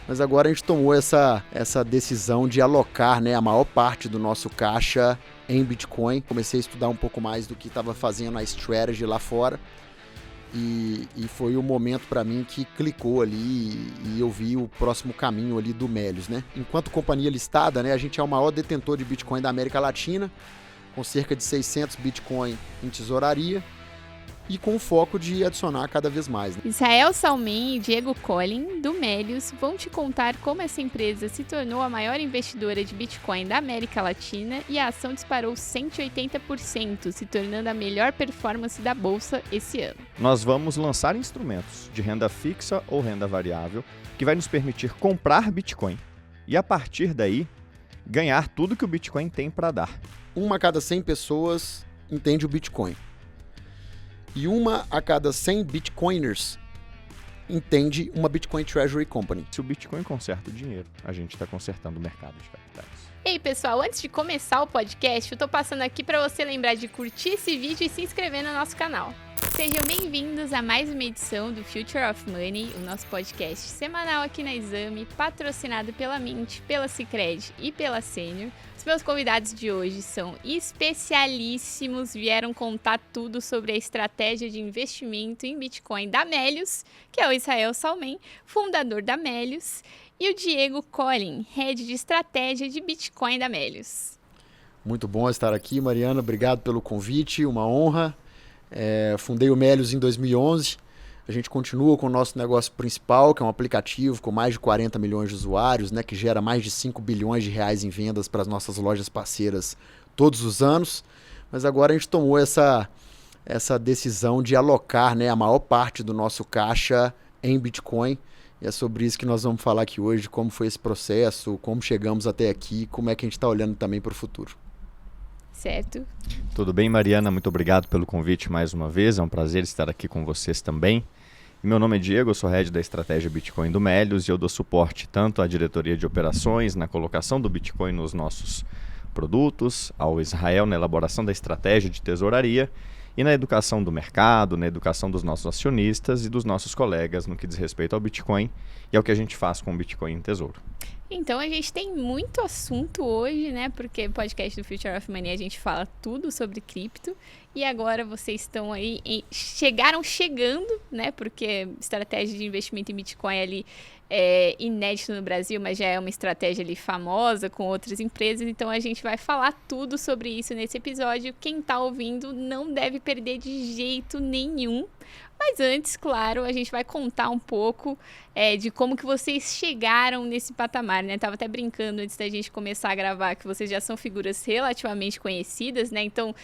mas agora a gente tomou essa decisão de alocar, né, a maior parte do nosso caixa em Bitcoin. Comecei a estudar um pouco mais do que estava fazendo a strategy lá fora e foi o momento para mim que clicou ali e eu vi o próximo caminho ali do Melius, né? Enquanto companhia listada, né, a gente é o maior detentor de Bitcoin da América Latina, com cerca de 600 Bitcoin em tesouraria e com o foco de adicionar cada vez mais, né? Israel Salmen e Diego Collin, do Melius, vão te contar como essa empresa se tornou a maior investidora de Bitcoin da América Latina e a ação disparou 180%, se tornando a melhor performance da bolsa esse ano. Nós vamos lançar instrumentos de renda fixa ou renda variável que vai nos permitir comprar Bitcoin e, a partir daí, ganhar tudo que o Bitcoin tem para dar. 1 a cada 100 pessoas entende o Bitcoin. E 1 a cada 100 Bitcoiners entende uma Bitcoin Treasury Company. Se o Bitcoin conserta o dinheiro, a gente está consertando o mercado de capitais. Ei, pessoal, antes de começar o podcast, eu tô passando aqui para você lembrar de curtir esse vídeo e se inscrever no nosso canal. Sejam bem-vindos a mais uma edição do Future of Money, o nosso podcast semanal aqui na Exame, patrocinado pela Mint, pela Sicredi e pela Sênior. Os meus convidados de hoje são especialíssimos, vieram contar tudo sobre a estratégia de investimento em Bitcoin da Melius, que é o Israel Salmen, fundador da Melius, e o Diego Collin, head de estratégia de Bitcoin da Melius. Muito bom estar aqui, Mariana. Obrigado pelo convite, uma honra. Fundei o Melius em 2011. A gente continua com o nosso negócio principal, que é um aplicativo com mais de 40 milhões de usuários, né, que gera mais de 5 bilhões de reais em vendas para as nossas lojas parceiras todos os anos. Mas agora a gente tomou essa decisão de alocar, né, a maior parte do nosso caixa em Bitcoin. E é sobre isso que nós vamos falar aqui hoje, como foi esse processo, como chegamos até aqui, como é que a gente está olhando também para o futuro. Certo. Tudo bem, Mariana? Muito obrigado pelo convite mais uma vez. É um prazer estar aqui com vocês também. E meu nome é Diego, eu sou head da estratégia Bitcoin do Melius e eu dou suporte tanto à diretoria de operações, na colocação do Bitcoin nos nossos produtos, ao Israel na elaboração da estratégia de tesouraria e na educação do mercado, na educação dos nossos acionistas e dos nossos colegas no que diz respeito ao Bitcoin e ao que a gente faz com o Bitcoin em tesouro. Então a gente tem muito assunto hoje, né? Porque o podcast do Future of Money a gente fala tudo sobre cripto e agora vocês estão aí, chegando, né? Porque estratégia de investimento em Bitcoin ali é inédito no Brasil, mas já é uma estratégia ali famosa com outras empresas, então a gente vai falar tudo sobre isso nesse episódio. Quem tá ouvindo não deve perder de jeito nenhum. Mas antes, claro, a gente vai contar um pouco de como que vocês chegaram nesse patamar, né? Tava até brincando antes da gente começar a gravar que vocês já são figuras relativamente conhecidas, né? Então,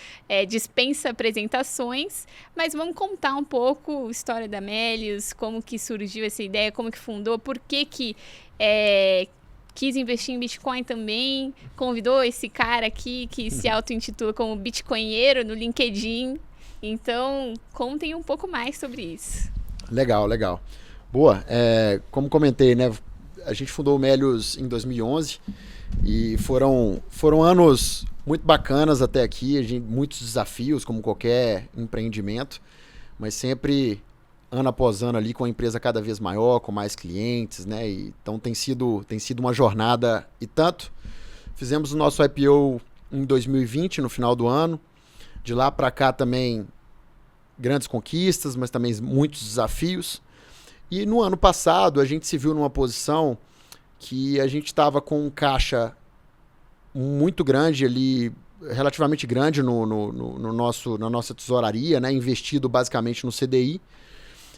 dispensa apresentações, mas vamos contar um pouco a história da Melius, como que surgiu essa ideia, como que fundou, por que quis investir em Bitcoin também, convidou esse cara aqui que se auto-intitula como Bitcoinheiro no LinkedIn. Então, contem um pouco mais sobre isso. Legal. Boa, como comentei, né, a gente fundou o Melius em 2011 e foram anos muito bacanas até aqui, muitos desafios, como qualquer empreendimento, mas sempre ano após ano ali com a empresa cada vez maior, com mais clientes, né? Então tem sido uma jornada e tanto. Fizemos o nosso IPO em 2020, no final do ano. De lá para cá também grandes conquistas, mas também muitos desafios. E no ano passado a gente se viu numa posição que a gente estava com um caixa muito grande ali, relativamente grande na nossa tesouraria, né? Investido basicamente no CDI.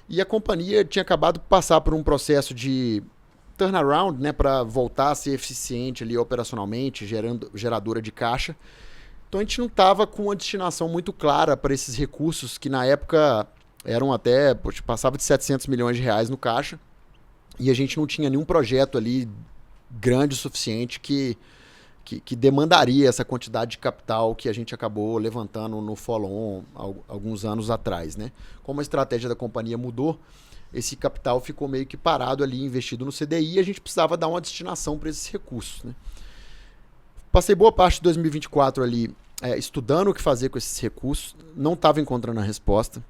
E a companhia tinha acabado de passar por um processo de turnaround, né, para voltar a ser eficiente ali operacionalmente, geradora de caixa. Então a gente não estava com uma destinação muito clara para esses recursos que na época eram até, passava de 700 milhões de reais no caixa e a gente não tinha nenhum projeto ali grande o suficiente que demandaria essa quantidade de capital que a gente acabou levantando no follow-on alguns anos atrás, né? Como a estratégia da companhia mudou, esse capital ficou meio que parado ali, investido no CDI, e a gente precisava dar uma destinação para esses recursos, né? Passei boa parte de 2024 ali estudando o que fazer com esses recursos, não estava encontrando a resposta.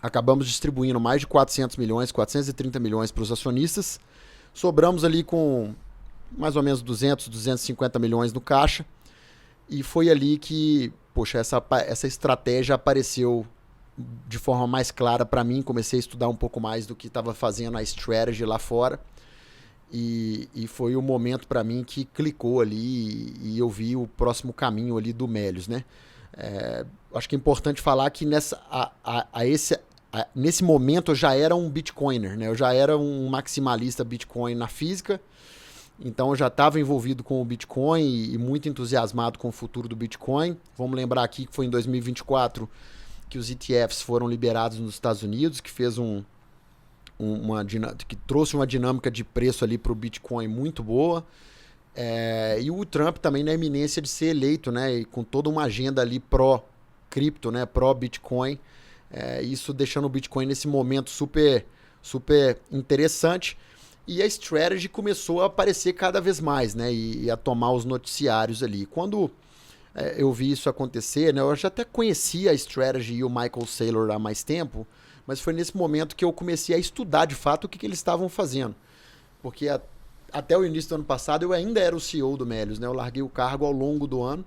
Acabamos distribuindo mais de 430 milhões para os acionistas, sobramos ali com mais ou menos 250 milhões no caixa, e foi ali que, poxa, essa estratégia apareceu de forma mais clara para mim. Comecei a estudar um pouco mais do que estava fazendo a strategy lá fora, e foi o momento para mim que clicou ali, e eu vi o próximo caminho ali do Melius, né? Acho que é importante falar que nesse momento eu já era um Bitcoiner, né? Eu já era um maximalista Bitcoin na física, então eu já estava envolvido com o Bitcoin e muito entusiasmado com o futuro do Bitcoin. Vamos lembrar aqui que foi em 2024 que os ETFs foram liberados nos Estados Unidos, que fez que trouxe uma dinâmica de preço ali para o Bitcoin muito boa. E o Trump também na iminência de ser eleito, né? E com toda uma agenda ali pró-cripto, né? Pró-Bitcoin. Isso deixando o Bitcoin nesse momento super, super interessante. E a strategy começou a aparecer cada vez mais, né? E a tomar os noticiários ali. Quando eu vi isso acontecer, né? Eu já até conhecia a strategy e o Michael Saylor há mais tempo, mas foi nesse momento que eu comecei a estudar de fato o que eles estavam fazendo. Porque até o início do ano passado eu ainda era o CEO do Melius, né? Eu larguei o cargo ao longo do ano,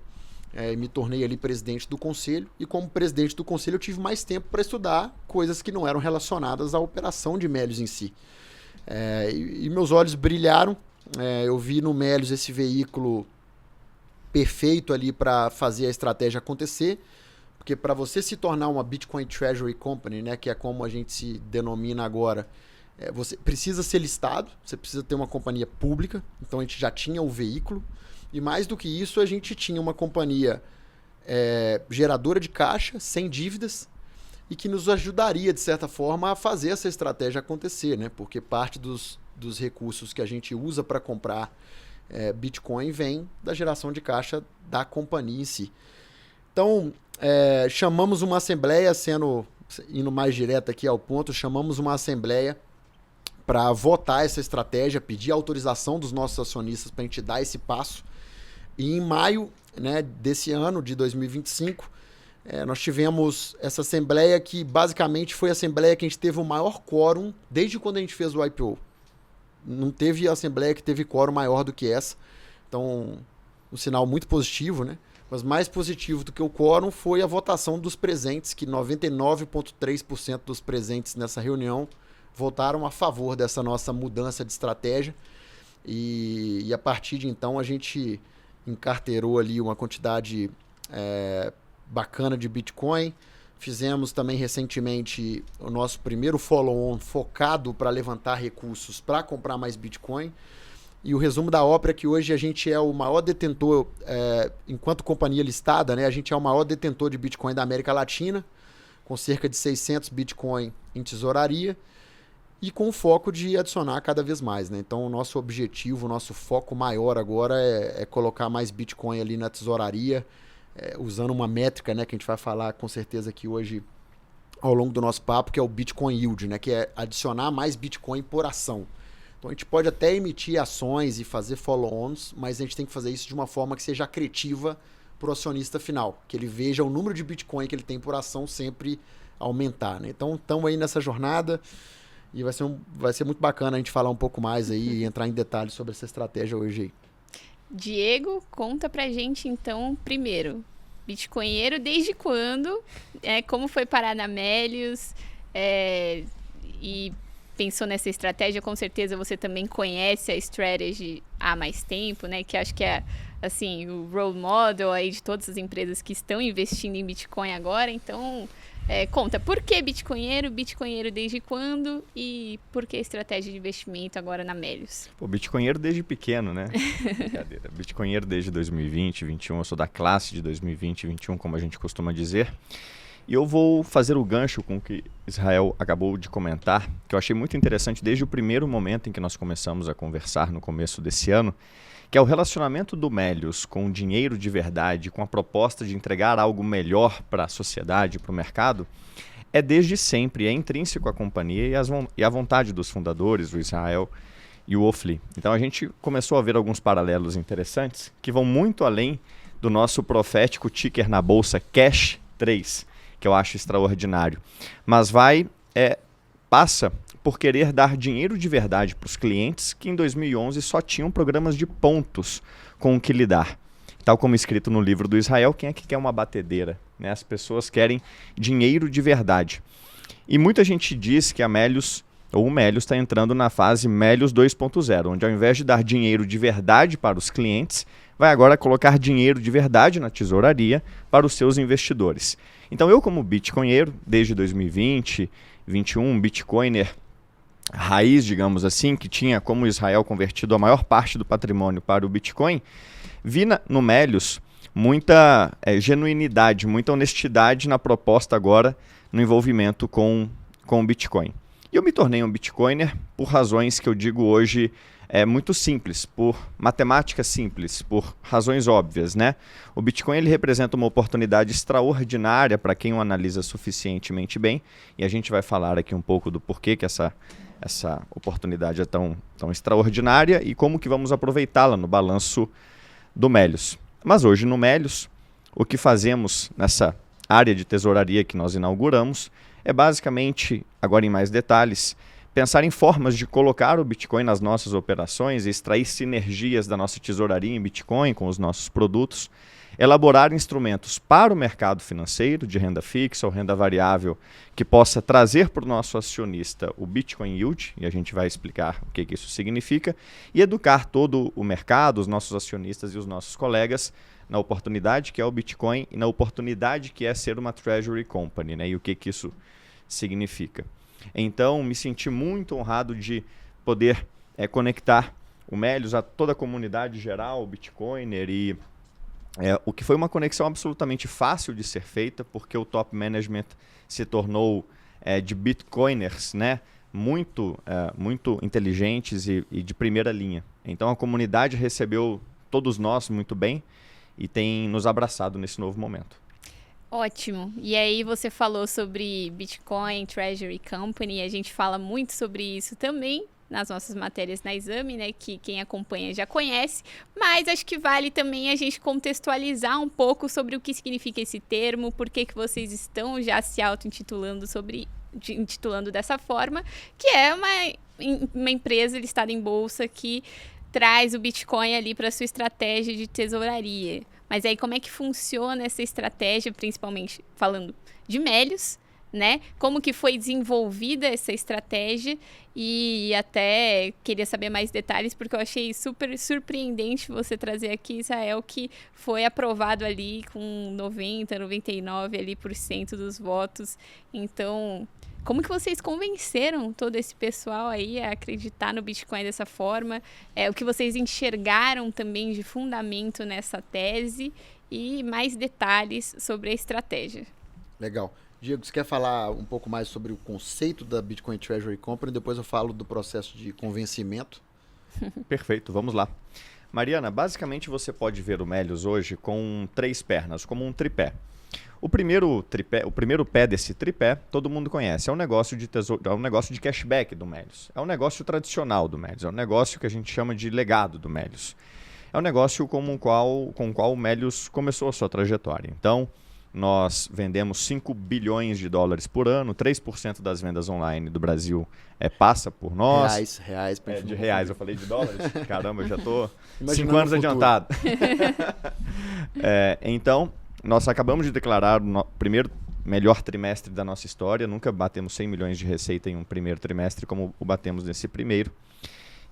me tornei ali presidente do conselho, e como presidente do conselho eu tive mais tempo para estudar coisas que não eram relacionadas à operação de Melius em si. E meus olhos brilharam. Eu vi no Melius esse veículo perfeito ali para fazer a estratégia acontecer, porque para você se tornar uma Bitcoin Treasury Company, né, que é como a gente se denomina agora, você precisa ser listado, você precisa ter uma companhia pública. Então a gente já tinha o veículo, e mais do que isso a gente tinha uma companhia geradora de caixa, sem dívidas, e que nos ajudaria, de certa forma, a fazer essa estratégia acontecer, né? Porque parte dos recursos que a gente usa para comprar Bitcoin vem da geração de caixa da companhia em si. Então, chamamos uma assembleia, indo mais direto aqui ao ponto, chamamos uma assembleia para votar essa estratégia, pedir autorização dos nossos acionistas para a gente dar esse passo. E em maio, né, desse ano, de 2025, nós tivemos essa assembleia que basicamente foi a assembleia que a gente teve o maior quórum desde quando a gente fez o IPO. Não teve assembleia que teve quórum maior do que essa. Então, um sinal muito positivo, né? Mas mais positivo do que o quórum foi a votação dos presentes, que 99,3% dos presentes nessa reunião votaram a favor dessa nossa mudança de estratégia. E a partir de então a gente encarteirou ali uma quantidade bacana de Bitcoin. Fizemos também recentemente o nosso primeiro follow-on focado para levantar recursos para comprar mais Bitcoin. E o resumo da ópera é que hoje a gente é o maior detentor, enquanto companhia listada, né, a gente é o maior detentor de Bitcoin da América Latina, com cerca de 600 Bitcoin em tesouraria, e com o foco de adicionar cada vez mais, né? Então o nosso objetivo, o nosso foco maior agora é colocar mais Bitcoin ali na tesouraria, usando uma métrica, né, que a gente vai falar com certeza aqui hoje ao longo do nosso papo, que é o Bitcoin Yield, né, que é adicionar mais Bitcoin por ação. Então a gente pode até emitir ações e fazer follow-ons, mas a gente tem que fazer isso de uma forma que seja acretiva para o acionista final, que ele veja o número de Bitcoin que ele tem por ação sempre aumentar, né? Então estamos aí nessa jornada e vai ser muito bacana a gente falar um pouco mais aí e entrar em detalhes sobre essa estratégia hoje aí. Diego, conta pra gente então, primeiro, Bitcoinheiro desde quando, como foi parar na Melius, e pensou nessa estratégia. Com certeza você também conhece a strategy há mais tempo, né? Que acho que é assim, o role model aí de todas as empresas que estão investindo em Bitcoin agora. Então, conta, por que Bitcoinheiro desde quando e por que estratégia de investimento agora na Melius? Pô, Bitcoinheiro desde pequeno, né? Brincadeira. Bitcoinheiro desde 2020, 2021, eu sou da classe de 2020 e 2021, como a gente costuma dizer. E eu vou fazer o gancho com o que Israel acabou de comentar, que eu achei muito interessante desde o primeiro momento em que nós começamos a conversar no começo desse ano, que é o relacionamento do Melius com o dinheiro de verdade, com a proposta de entregar algo melhor para a sociedade, para o mercado, desde sempre, é intrínseco à companhia e à vontade dos fundadores, o Israel e o Ofli. Então a gente começou a ver alguns paralelos interessantes que vão muito além do nosso profético ticker na bolsa Cash 3, que eu acho extraordinário. Mas vai passa por querer dar dinheiro de verdade para os clientes que em 2011 só tinham programas de pontos com o que lidar. Tal como escrito no livro do Israel, quem é que quer uma batedeira? Né? As pessoas querem dinheiro de verdade. E muita gente diz que a Melius, ou o Melius, está entrando na fase Melius 2.0, onde ao invés de dar dinheiro de verdade para os clientes, vai agora colocar dinheiro de verdade na tesouraria para os seus investidores. Então eu, como bitcoinheiro, desde 2020, 2021, bitcoiner raiz, digamos assim, que tinha como Israel convertido a maior parte do patrimônio para o Bitcoin, vi no Melius muita genuinidade, muita honestidade na proposta agora no envolvimento com o Bitcoin. E eu me tornei um Bitcoiner por razões que eu digo hoje muito simples, por matemática simples, por razões óbvias, né? O Bitcoin ele representa uma oportunidade extraordinária para quem o analisa suficientemente bem, e a gente vai falar aqui um pouco do porquê que essa oportunidade é tão extraordinária e como que vamos aproveitá-la no balanço do Melius. Mas hoje no Melius, o que fazemos nessa área de tesouraria que nós inauguramos é basicamente, agora em mais detalhes, pensar em formas de colocar o Bitcoin nas nossas operações, extrair sinergias da nossa tesouraria em Bitcoin com os nossos produtos, elaborar instrumentos para o mercado financeiro de renda fixa ou renda variável que possa trazer para o nosso acionista o Bitcoin Yield, e a gente vai explicar o que isso significa, e educar todo o mercado, os nossos acionistas e os nossos colegas na oportunidade que é o Bitcoin e na oportunidade que é ser uma Treasury Company, né? E o que isso significa. Então, me senti muito honrado de poder conectar o Melius a toda a comunidade geral, o Bitcoiner, e o que foi uma conexão absolutamente fácil de ser feita, porque o top management se tornou de Bitcoiners, né? Muito inteligentes e de primeira linha. Então, a comunidade recebeu todos nós muito bem e tem nos abraçado nesse novo momento. Ótimo. E aí você falou sobre Bitcoin, Treasury Company, a gente fala muito sobre isso também nas nossas matérias na Exame, né, que quem acompanha já conhece, mas acho que vale também a gente contextualizar um pouco sobre o que significa esse termo, por que vocês estão já se intitulando dessa forma, que é uma empresa listada em bolsa que traz o Bitcoin ali para sua estratégia de tesouraria. Mas aí como é que funciona essa estratégia, principalmente falando de Melius, né? Como que foi desenvolvida essa estratégia, e até queria saber mais detalhes, porque eu achei super surpreendente você trazer aqui, Israel, que foi aprovado ali com 99% ali dos votos. Então, como que vocês convenceram todo esse pessoal aí a acreditar no Bitcoin dessa forma? O que vocês enxergaram também de fundamento nessa tese e mais detalhes sobre a estratégia. Legal. Diego, você quer falar um pouco mais sobre o conceito da Bitcoin Treasury Company? Depois eu falo do processo de convencimento. Perfeito, vamos lá. Mariana, basicamente você pode ver o Melius hoje com 3 pernas, como um tripé. O primeiro pé desse tripé, todo mundo conhece, é um negócio de cashback do Melius. É um negócio tradicional do Melius, é um negócio que a gente chama de legado do Melius. É um negócio com o qual o Melius começou a sua trajetória. Então, nós vendemos 5 bilhões de dólares por ano, 3% das vendas online do Brasil passa por nós. Reais. De reais, eu falei de dólares? Caramba, eu já estou 5 anos adiantado. Então, nós acabamos de declarar o primeiro melhor trimestre da nossa história. Nunca batemos 100 milhões de receita em um primeiro trimestre como o batemos nesse primeiro.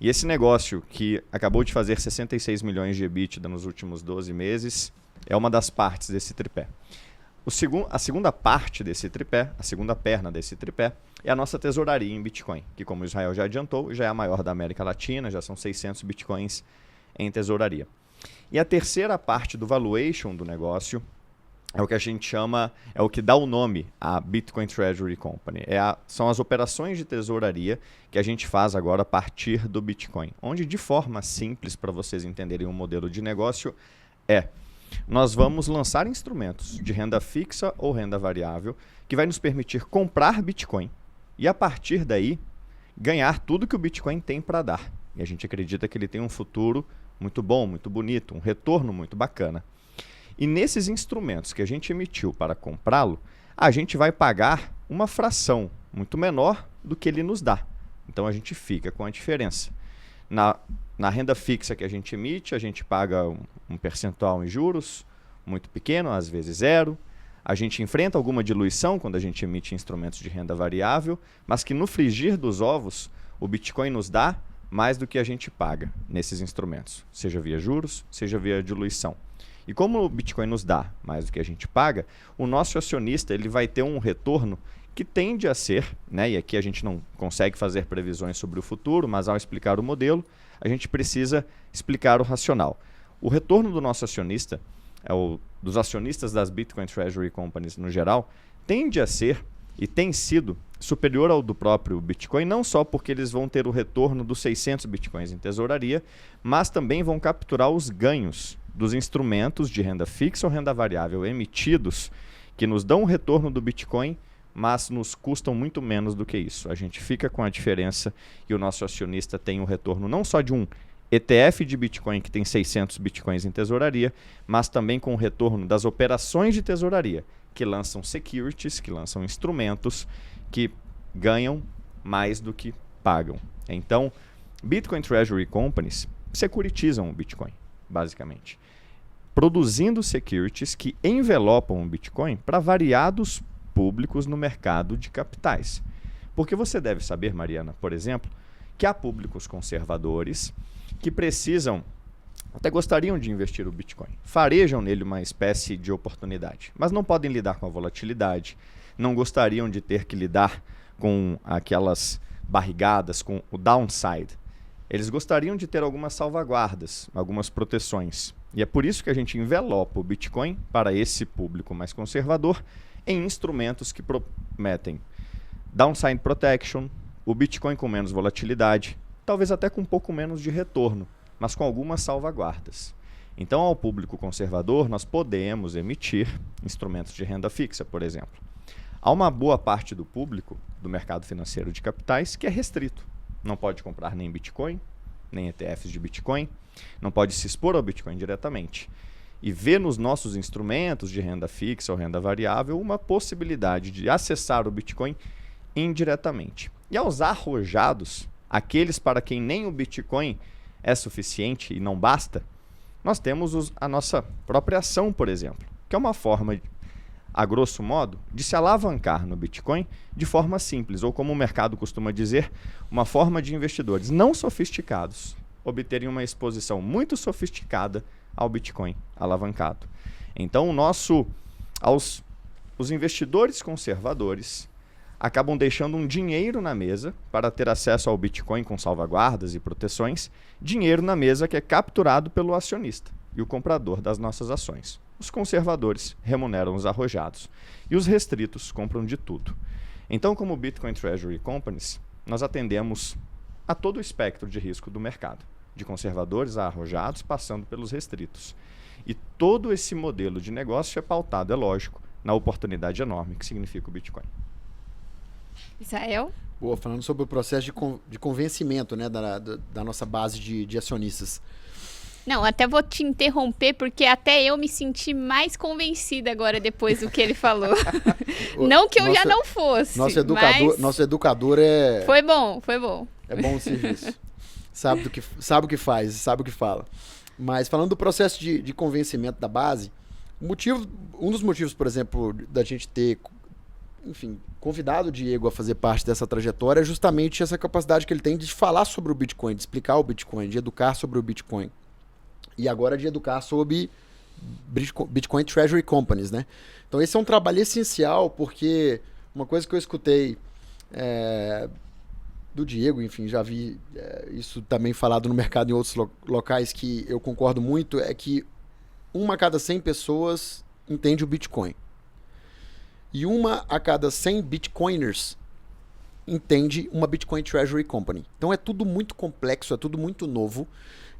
E esse negócio que acabou de fazer 66 milhões de EBITDA nos últimos 12 meses é uma das partes desse tripé. A segunda parte desse tripé, a segunda perna desse tripé, é a nossa tesouraria em Bitcoin, que, como o Israel já adiantou, já é a maior da América Latina, já são 600 Bitcoins em tesouraria. E a terceira parte do valuation do negócio é o que a gente chama, é o que dá o nome à Bitcoin Treasury Company. São as operações de tesouraria que a gente faz agora a partir do Bitcoin, onde, de forma simples, para vocês entenderem o modelo de negócio, nós vamos lançar instrumentos de renda fixa ou renda variável que vai nos permitir comprar Bitcoin e, a partir daí, ganhar tudo que o Bitcoin tem para dar. E a gente acredita que ele tem um futuro muito bom, muito bonito, um retorno muito bacana. E nesses instrumentos que a gente emitiu para comprá-lo, a gente vai pagar uma fração muito menor do que ele nos dá. Então a gente fica com a diferença. Na renda fixa que a gente emite, a gente paga um percentual em juros muito pequeno, às vezes zero. A gente enfrenta alguma diluição quando a gente emite instrumentos de renda variável, mas que no frigir dos ovos, o Bitcoin nos dá mais do que a gente paga nesses instrumentos, seja via juros, seja via diluição. E como o Bitcoin nos dá mais do que a gente paga, o nosso acionista ele vai ter um retorno que tende a ser, né, e aqui a gente não consegue fazer previsões sobre o futuro, mas ao explicar o modelo, a gente precisa explicar o racional. O retorno do nosso acionista, dos acionistas das Bitcoin Treasury Companies no geral, tende a ser e tem sido superior ao do próprio Bitcoin, não só porque eles vão ter o retorno dos 600 Bitcoins em tesouraria, mas também vão capturar os ganhos dos instrumentos de renda fixa ou renda variável emitidos, que nos dão o retorno do Bitcoin, mas nos custam muito menos do que isso. A gente fica com a diferença e o nosso acionista tem o retorno não só de um ETF de Bitcoin que tem 600 Bitcoins em tesouraria, mas também com o retorno das operações de tesouraria, que lançam securities, que lançam instrumentos que ganham mais do que pagam. Então, Bitcoin Treasury Companies securitizam o Bitcoin, basicamente, produzindo securities que envelopam o Bitcoin para variados públicos no mercado de capitais. Porque você deve saber, Mariana, por exemplo, que há públicos conservadores que precisam, até gostariam de investir o Bitcoin, farejam nele uma espécie de oportunidade, mas não podem lidar com a volatilidade, não gostariam de ter que lidar com aquelas barrigadas, com o downside. Eles gostariam de ter algumas salvaguardas, algumas proteções. E é por isso que a gente envelopa o Bitcoin para esse público mais conservador em instrumentos que prometem downside protection, o Bitcoin com menos volatilidade, talvez até com um pouco menos de retorno, mas com algumas salvaguardas. Então, ao público conservador, nós podemos emitir instrumentos de renda fixa, por exemplo. Há uma boa parte do público do mercado financeiro de capitais que é restrito. Não pode comprar nem Bitcoin, nem ETFs de Bitcoin, não pode se expor ao Bitcoin diretamente. E vê nos nossos instrumentos de renda fixa ou renda variável uma possibilidade de acessar o Bitcoin indiretamente. E aos arrojados, aqueles para quem nem o Bitcoin é suficiente e não basta, nós temos a nossa própria ação, por exemplo, que é uma forma, a grosso modo, de se alavancar no Bitcoin de forma simples, ou como o mercado costuma dizer, uma forma de investidores não sofisticados obterem uma exposição muito sofisticada ao Bitcoin alavancado. Então, os investidores conservadores acabam deixando um dinheiro na mesa para ter acesso ao Bitcoin com salvaguardas e proteções, dinheiro na mesa que é capturado pelo acionista e o comprador das nossas ações. Os conservadores remuneram os arrojados e os restritos compram de tudo. Então, como Bitcoin Treasury Companies, nós atendemos a todo o espectro de risco do mercado, de conservadores a arrojados, passando pelos restritos. E todo esse modelo de negócio é pautado, é lógico, na oportunidade enorme que significa o Bitcoin. Israel? Boa, falando sobre o processo de convencimento, né, da nossa base de acionistas. Não, até vou te interromper, porque até eu me senti mais convencida agora depois do que ele falou. Não que eu já não fosse. Nosso educador é... Foi bom, foi bom. É bom o serviço. Sabe o que faz, sabe o que fala. Mas falando do processo de convencimento da base, um dos motivos, por exemplo, da gente ter, enfim, convidado o Diego a fazer parte dessa trajetória é justamente essa capacidade que ele tem de falar sobre o Bitcoin, de explicar o Bitcoin, de educar sobre o Bitcoin. E agora de educar sobre Bitcoin Treasury Companies, né? Então esse é um trabalho essencial, porque uma coisa que eu escutei do Diego, enfim, já vi isso também falado no mercado em outros locais que eu concordo muito, é que 1 a cada 100 pessoas entende o Bitcoin. E 1 a cada 100 Bitcoiners entende uma Bitcoin Treasury Company. Então é tudo muito complexo, é tudo muito novo.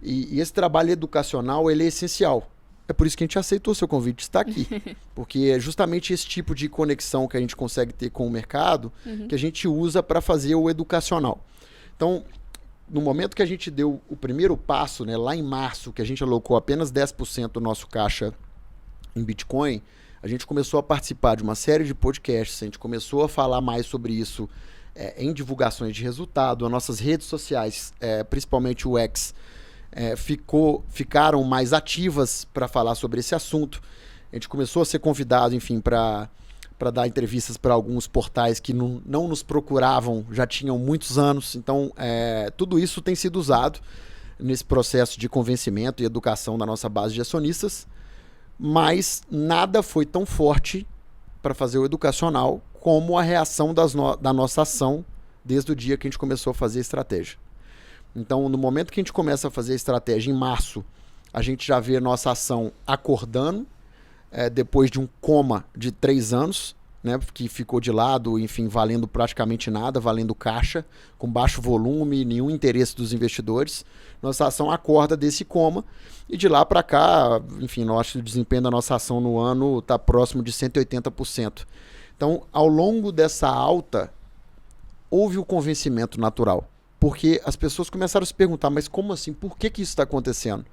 E esse trabalho educacional, ele é essencial. É por isso que a gente aceitou o seu convite de estar aqui. Porque é justamente esse tipo de conexão que a gente consegue ter com o mercado que a gente usa para fazer o educacional. Então, no momento que a gente deu o primeiro passo, né, lá em março, que a gente alocou apenas 10% do nosso caixa em Bitcoin, a gente começou a participar de uma série de podcasts, a gente começou a falar mais sobre isso em divulgações de resultado, as nossas redes sociais, principalmente o X, ficaram mais ativas para falar sobre esse assunto. A gente começou a ser convidado, enfim, para dar entrevistas para alguns portais que não nos procuravam, já tinham muitos anos. Então, tudo isso tem sido usado nesse processo de convencimento e educação da nossa base de acionistas, mas nada foi tão forte para fazer o educacional como a reação da nossa ação desde o dia que a gente começou a fazer a estratégia. Então, no momento que a gente começa a fazer a estratégia em março, a gente já vê a nossa ação acordando, depois de um coma de 3 anos, né, que ficou de lado, enfim, valendo praticamente nada, valendo caixa, com baixo volume, nenhum interesse dos investidores. Nossa ação acorda desse coma e de lá para cá, enfim, o desempenho da nossa ação no ano está próximo de 180%. Então, ao longo dessa alta, houve o convencimento natural, porque as pessoas começaram a se perguntar, mas como assim? Por que isso está acontecendo?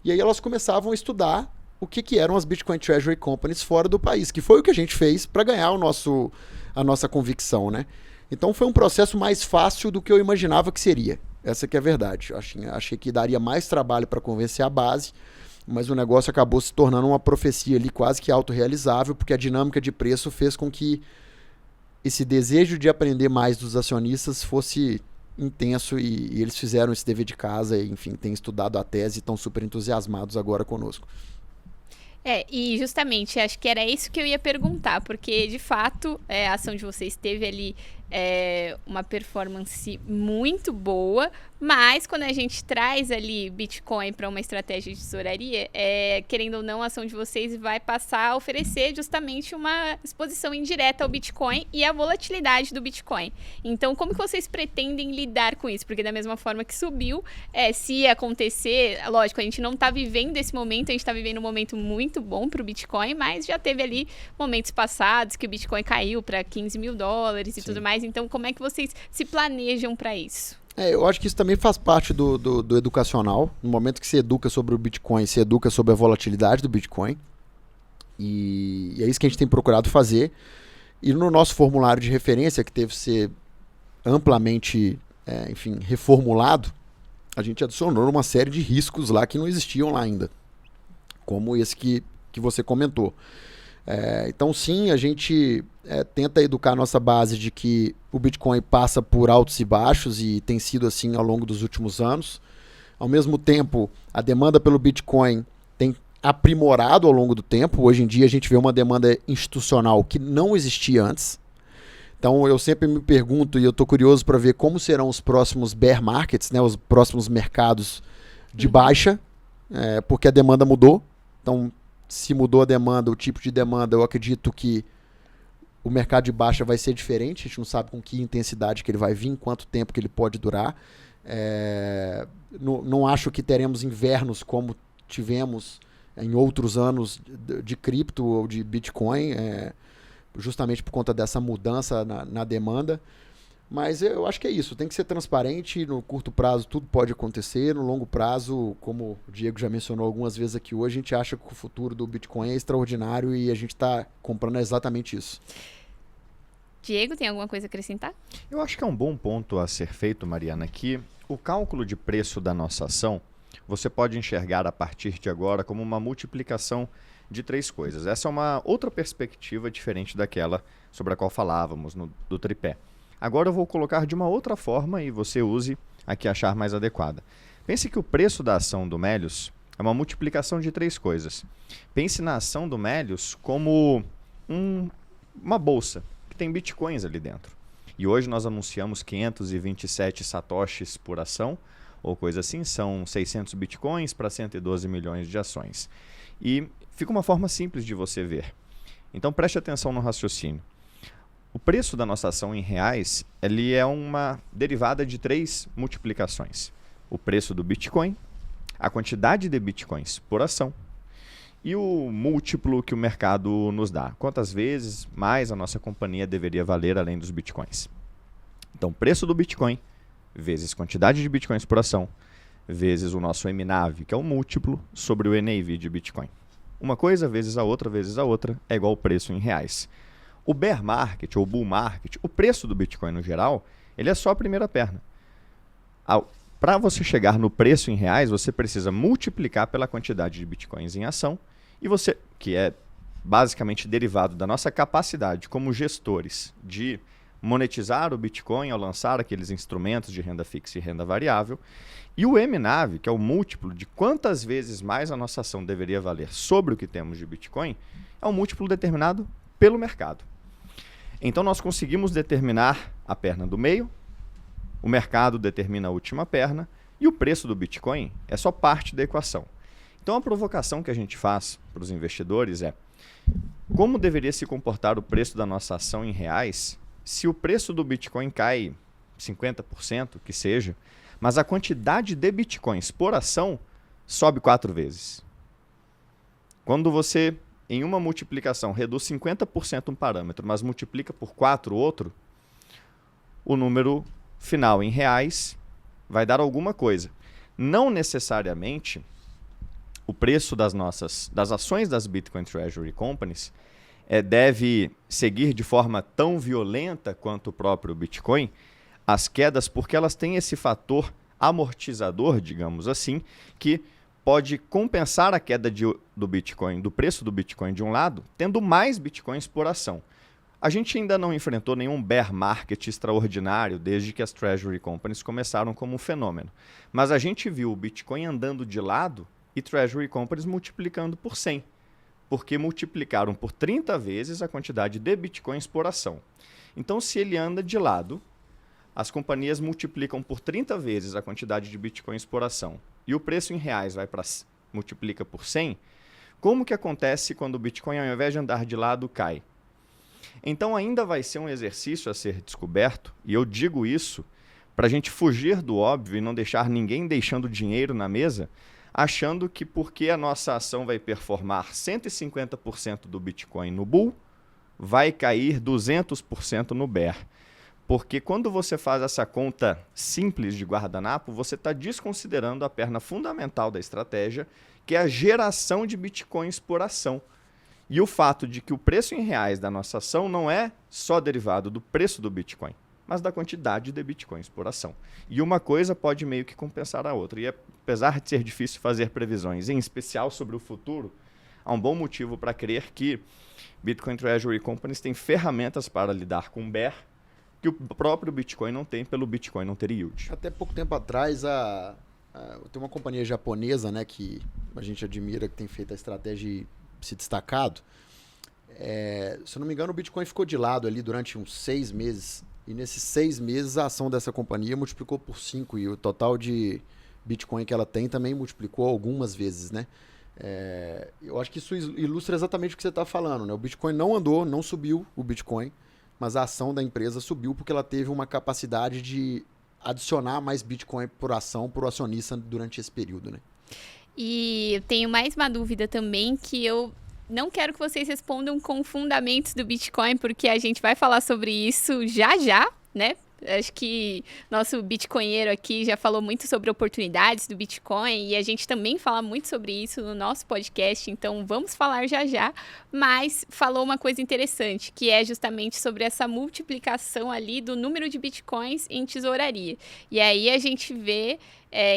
E aí elas começavam a estudar o que eram as Bitcoin Treasury Companies fora do país, que foi o que a gente fez para ganhar a nossa convicção, né? Então foi um processo mais fácil do que eu imaginava que seria. Essa que é a verdade. Achei que daria mais trabalho para convencer a base, mas o negócio acabou se tornando uma profecia ali quase que autorrealizável, porque a dinâmica de preço fez com que esse desejo de aprender mais dos acionistas fosse intenso e eles fizeram esse dever de casa, e, enfim, têm estudado a tese e estão super entusiasmados agora conosco. E justamente, acho que era isso que eu ia perguntar, porque de fato a ação de vocês teve ali uma performance muito boa, mas quando a gente traz ali Bitcoin para uma estratégia de tesouraria, querendo ou não, a ação de vocês vai passar a oferecer justamente uma exposição indireta ao Bitcoin e à volatilidade do Bitcoin. Então, como que vocês pretendem lidar com isso? Porque da mesma forma que subiu, se acontecer, lógico, a gente não está vivendo esse momento, a gente está vivendo um momento muito bom para o Bitcoin, mas já teve ali momentos passados que o Bitcoin caiu para $15 mil e Sim. tudo mais. Então, como é que vocês se planejam para isso? Eu acho que isso também faz parte do educacional. No momento que você educa sobre o Bitcoin, você educa sobre a volatilidade do Bitcoin. E é isso que a gente tem procurado fazer. E no nosso formulário de referência, que teve que ser amplamente reformulado, a gente adicionou uma série de riscos lá que não existiam lá ainda. Como esse que você comentou. Então, sim, a gente tenta educar a nossa base de que o Bitcoin passa por altos e baixos e tem sido assim ao longo dos últimos anos. Ao mesmo tempo, a demanda pelo Bitcoin tem aprimorado ao longo do tempo. Hoje em dia, a gente vê uma demanda institucional que não existia antes. Então, eu sempre me pergunto, e eu estou curioso para ver como serão os próximos bear markets, né, os próximos mercados de baixa, porque a demanda mudou. Então, se mudou a demanda, o tipo de demanda, eu acredito que o mercado de baixa vai ser diferente. A gente não sabe com que intensidade que ele vai vir, quanto tempo que ele pode durar. Não acho que teremos invernos como tivemos em outros anos de cripto ou de Bitcoin, justamente por conta dessa mudança na demanda. Mas eu acho que é isso, tem que ser transparente. No curto prazo tudo pode acontecer, no longo prazo, como o Diego já mencionou algumas vezes aqui hoje, a gente acha que o futuro do Bitcoin é extraordinário e a gente está comprando exatamente isso. Diego, tem alguma coisa a acrescentar? Eu acho que é um bom ponto a ser feito, Mariana, que o cálculo de preço da nossa ação, você pode enxergar a partir de agora como uma multiplicação de 3 coisas. Essa é uma outra perspectiva diferente daquela sobre a qual falávamos do tripé. Agora eu vou colocar de uma outra forma e você use a que achar mais adequada. Pense que o preço da ação do Melius é uma multiplicação de 3 coisas. Pense na ação do Melius como uma bolsa que tem bitcoins ali dentro. E hoje nós anunciamos 527 satoshis por ação, ou coisa assim, são 600 bitcoins para 112 milhões de ações. E fica uma forma simples de você ver. Então preste atenção no raciocínio. O preço da nossa ação em reais, ele é uma derivada de 3 multiplicações. O preço do Bitcoin, a quantidade de Bitcoins por ação e o múltiplo que o mercado nos dá. Quantas vezes mais a nossa companhia deveria valer além dos Bitcoins. Então, preço do Bitcoin vezes quantidade de Bitcoins por ação vezes o nosso MNAV, que é o múltiplo sobre o NAV de Bitcoin. Uma coisa vezes a outra é igual ao preço em reais. O bear market ou bull market, o preço do Bitcoin no geral, ele é só a primeira perna. Para você chegar no preço em reais, você precisa multiplicar pela quantidade de Bitcoins em ação, e você, que é basicamente derivado da nossa capacidade como gestores de monetizar o Bitcoin ao lançar aqueles instrumentos de renda fixa e renda variável, e o MNAV, que é o múltiplo de quantas vezes mais a nossa ação deveria valer sobre o que temos de Bitcoin, é um múltiplo determinado pelo mercado. Então nós conseguimos determinar a perna do meio, o mercado determina a última perna, e o preço do Bitcoin é só parte da equação. Então a provocação que a gente faz para os investidores é: como deveria se comportar o preço da nossa ação em reais se o preço do Bitcoin cai 50%, que seja, mas a quantidade de Bitcoins por ação sobe 4 vezes? Quando você, em uma multiplicação, reduz 50% um parâmetro, mas multiplica por 4 outro, o número final em reais vai dar alguma coisa. Não necessariamente o preço das ações das Bitcoin Treasury Companies deve seguir de forma tão violenta quanto o próprio Bitcoin as quedas, porque elas têm esse fator amortizador, digamos assim, que pode compensar a queda do Bitcoin, do preço do Bitcoin de um lado, tendo mais Bitcoins por ação. A gente ainda não enfrentou nenhum bear market extraordinário desde que as Treasury Companies começaram como um fenômeno. Mas a gente viu o Bitcoin andando de lado e Treasury Companies multiplicando por 100, porque multiplicaram por 30 vezes a quantidade de Bitcoins por ação. Então, se ele anda de lado, as companhias multiplicam por 30 vezes a quantidade de Bitcoins por ação e o preço em reais multiplica por 100, como que acontece quando o Bitcoin, ao invés de andar de lado, cai? Então ainda vai ser um exercício a ser descoberto, e eu digo isso para a gente fugir do óbvio e não deixar ninguém deixando dinheiro na mesa, achando que porque a nossa ação vai performar 150% do Bitcoin no bull, vai cair 200% no bear. Porque quando você faz essa conta simples de guardanapo, você está desconsiderando a perna fundamental da estratégia, que é a geração de Bitcoins por ação. E o fato de que o preço em reais da nossa ação não é só derivado do preço do Bitcoin, mas da quantidade de Bitcoins por ação. E uma coisa pode meio que compensar a outra. E apesar de ser difícil fazer previsões, em especial sobre o futuro, há um bom motivo para crer que Bitcoin Treasury Companies têm ferramentas para lidar com bear que o próprio Bitcoin não tem, pelo Bitcoin não ter yield. Até pouco tempo atrás, tem uma companhia japonesa, né, que a gente admira, que tem feito a estratégia e se destacado. Se eu não me engano, o Bitcoin ficou de lado ali durante uns 6 meses. E nesses 6 meses, a ação dessa companhia multiplicou por 5. E o total de Bitcoin que ela tem também multiplicou algumas vezes, né? Eu acho que isso ilustra exatamente o que você está falando, né? O Bitcoin não andou, não subiu o Bitcoin, mas a ação da empresa subiu porque ela teve uma capacidade de adicionar mais Bitcoin por ação para o acionista durante esse período, né? E eu tenho mais uma dúvida também, que eu não quero que vocês respondam com fundamentos do Bitcoin, porque a gente vai falar sobre isso já já, né? Acho que nosso bitcoinheiro aqui já falou muito sobre oportunidades do Bitcoin e a gente também fala muito sobre isso no nosso podcast, então vamos falar já já. Mas falou uma coisa interessante, que é justamente sobre essa multiplicação ali do número de Bitcoins em tesouraria. E aí a gente vê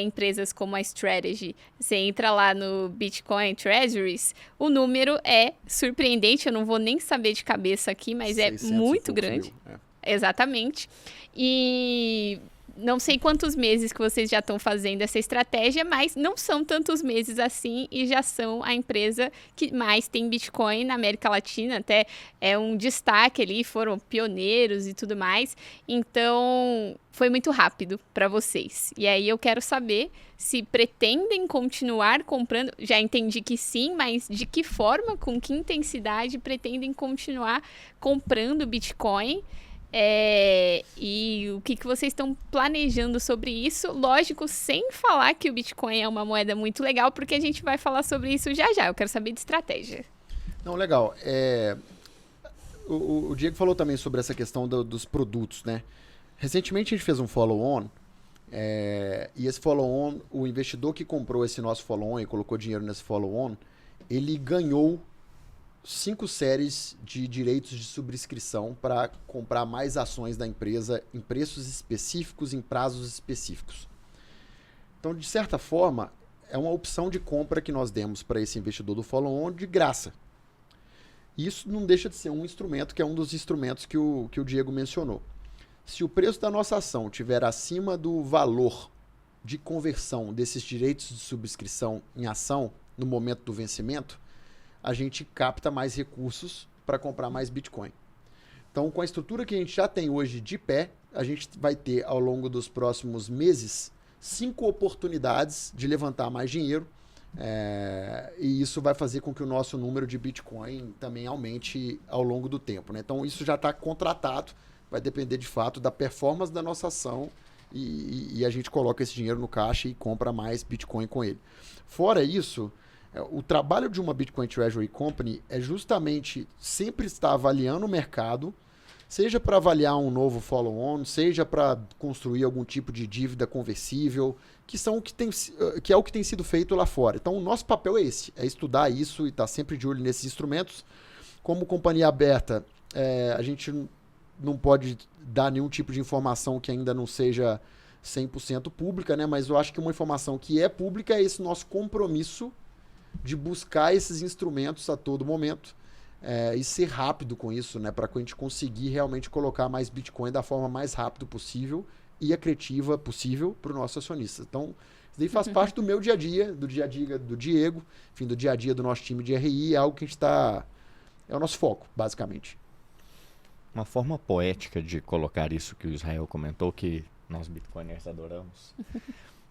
empresas como a Strategy, você entra lá no Bitcoin Treasuries, o número é surpreendente, eu não vou nem saber de cabeça aqui, mas é muito grande. Exatamente. E não sei quantos meses que vocês já estão fazendo essa estratégia, mas não são tantos meses assim e já são a empresa que mais tem Bitcoin na América Latina. Até é um destaque ali, foram pioneiros e tudo mais. Então, foi muito rápido para vocês. E aí eu quero saber se pretendem continuar comprando. Já entendi que sim, mas de que forma, com que intensidade pretendem continuar comprando Bitcoin? E o que vocês estão planejando sobre isso? Lógico, sem falar que o Bitcoin é uma moeda muito legal, porque a gente vai falar sobre isso já já. Eu quero saber de estratégia. Não, legal. O Diego falou também sobre essa questão dos produtos, né? Recentemente a gente fez um follow-on, e esse follow-on, o investidor que comprou esse nosso follow-on e colocou dinheiro nesse follow-on, ele ganhou 5 séries de direitos de subscrição para comprar mais ações da empresa em preços específicos, em prazos específicos. Então, de certa forma, é uma opção de compra que nós demos para esse investidor do follow-on de graça. Isso não deixa de ser um instrumento, que é um dos instrumentos que o Diego mencionou. Se o preço da nossa ação estiver acima do valor de conversão desses direitos de subscrição em ação no momento do vencimento, a gente capta mais recursos para comprar mais Bitcoin. Então, com a estrutura que a gente já tem hoje de pé, a gente vai ter, ao longo dos próximos meses, 5 oportunidades de levantar mais dinheiro, e isso vai fazer com que o nosso número de Bitcoin também aumente ao longo do tempo, né? Então, isso já está contratado, vai depender de fato da performance da nossa ação, e a gente coloca esse dinheiro no caixa e compra mais Bitcoin com ele. Fora isso, o trabalho de uma Bitcoin Treasury Company é justamente sempre estar avaliando o mercado, seja para avaliar um novo follow-on, seja para construir algum tipo de dívida conversível, que é o que tem sido feito lá fora. Então, o nosso papel é esse, é estudar isso e estar sempre de olho nesses instrumentos. Como companhia aberta, a gente não pode dar nenhum tipo de informação que ainda não seja 100% pública, né? Mas eu acho que uma informação que é pública é esse nosso compromisso de buscar esses instrumentos a todo momento e ser rápido com isso, né? Para que a gente conseguir realmente colocar mais Bitcoin da forma mais rápida possível e accretiva possível para o nosso acionista. Então, isso daí faz parte do meu dia a dia, do dia a dia do Diego, enfim, do dia a dia do nosso time de RI, é algo que a gente está... É o nosso foco, basicamente. Uma forma poética de colocar isso que o Israel comentou, que nós bitcoiners adoramos,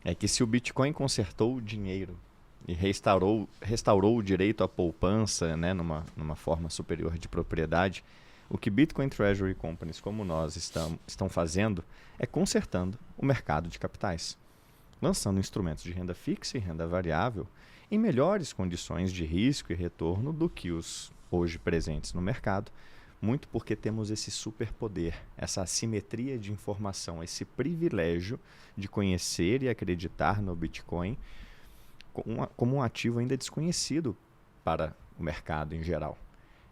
é que se o Bitcoin consertou o dinheiro e restaurou o direito à poupança, né, numa forma superior de propriedade, o que Bitcoin Treasury Companies como nós estão fazendo é consertando o mercado de capitais, lançando instrumentos de renda fixa e renda variável em melhores condições de risco e retorno do que os hoje presentes no mercado, muito porque temos esse superpoder, essa assimetria de informação, esse privilégio de conhecer e acreditar no Bitcoin como um ativo ainda desconhecido para o mercado em geral.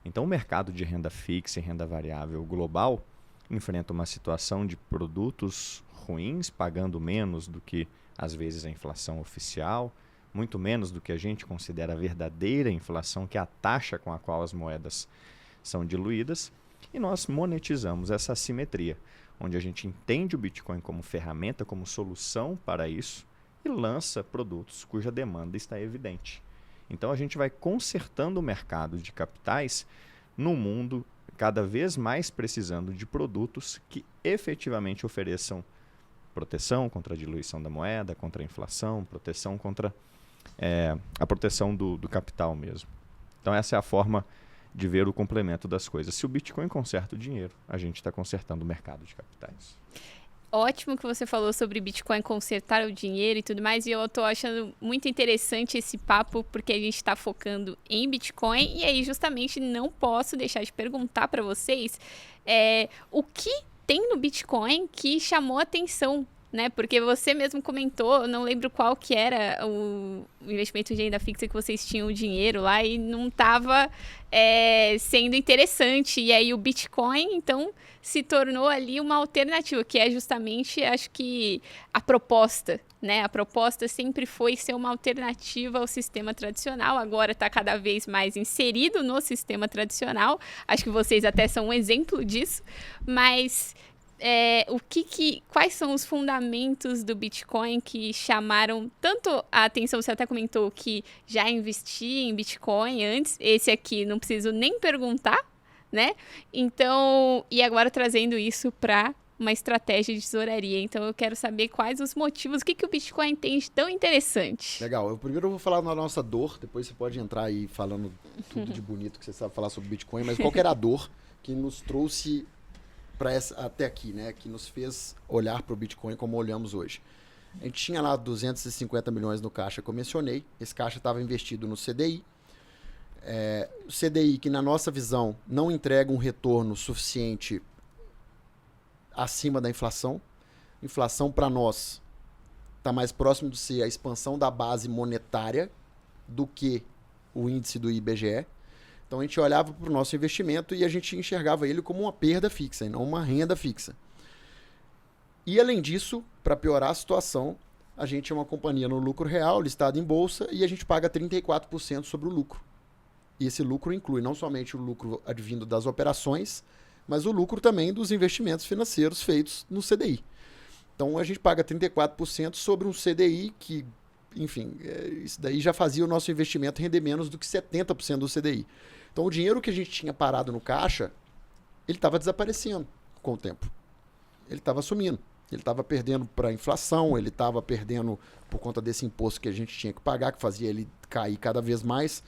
Então, o mercado de renda fixa e renda variável global enfrenta uma situação de produtos ruins, pagando menos do que, às vezes, a inflação oficial, muito menos do que a gente considera a verdadeira inflação, que é a taxa com a qual as moedas são diluídas, e nós monetizamos essa assimetria, onde a gente entende o Bitcoin como ferramenta, como solução para isso, e lança produtos cuja demanda está evidente. Então a gente vai consertando o mercado de capitais no mundo cada vez mais precisando de produtos que efetivamente ofereçam proteção contra a diluição da moeda, contra a inflação, proteção contra a proteção do capital mesmo. Então essa é a forma de ver o complemento das coisas. Se o Bitcoin conserta o dinheiro, a gente está consertando o mercado de capitais. Ótimo que você falou sobre Bitcoin consertar o dinheiro e tudo mais, e eu tô achando muito interessante esse papo, porque a gente está focando em Bitcoin, e aí justamente não posso deixar de perguntar para vocês o que tem no Bitcoin que chamou a atenção, né? Porque você mesmo comentou, não lembro qual que era o investimento de renda fixa que vocês tinham o dinheiro lá e não estava sendo interessante. E aí o Bitcoin, então, se tornou ali uma alternativa, que é justamente, acho que, a proposta, né? A proposta sempre foi ser uma alternativa ao sistema tradicional, agora está cada vez mais inserido no sistema tradicional. Acho que vocês até são um exemplo disso, mas... quais são os fundamentos do Bitcoin que chamaram tanto a atenção? Você até comentou que já investia em Bitcoin antes, esse aqui não preciso nem perguntar, né? Então, e agora trazendo isso para uma estratégia de tesouraria. Então, eu quero saber quais os motivos, o que o Bitcoin tem de tão interessante. Legal, eu primeiro vou falar na nossa dor, depois você pode entrar aí falando tudo de bonito que você sabe falar sobre Bitcoin, mas qual que era a dor que nos trouxe até aqui, né, que nos fez olhar para o Bitcoin como olhamos hoje. A gente tinha lá 250 milhões no caixa que eu mencionei, esse caixa estava investido no CDI, o CDI que na nossa visão não entrega um retorno suficiente acima da inflação. Inflação para nós está mais próximo de ser a expansão da base monetária do que o índice do IBGE. Então a gente olhava para o nosso investimento e a gente enxergava ele como uma perda fixa e não uma renda fixa. E além disso, para piorar a situação, a gente é uma companhia no lucro real, listada em bolsa, e a gente paga 34% sobre o lucro. E esse lucro inclui não somente o lucro advindo das operações, mas o lucro também dos investimentos financeiros feitos no CDI. Então a gente paga 34% sobre um CDI que, enfim, isso daí já fazia o nosso investimento render menos do que 70% do CDI. Então o dinheiro que a gente tinha parado no caixa, ele estava desaparecendo com o tempo. Ele estava sumindo. Ele estava perdendo para a inflação, ele estava perdendo por conta desse imposto que a gente tinha que pagar, que fazia ele cair cada vez mais.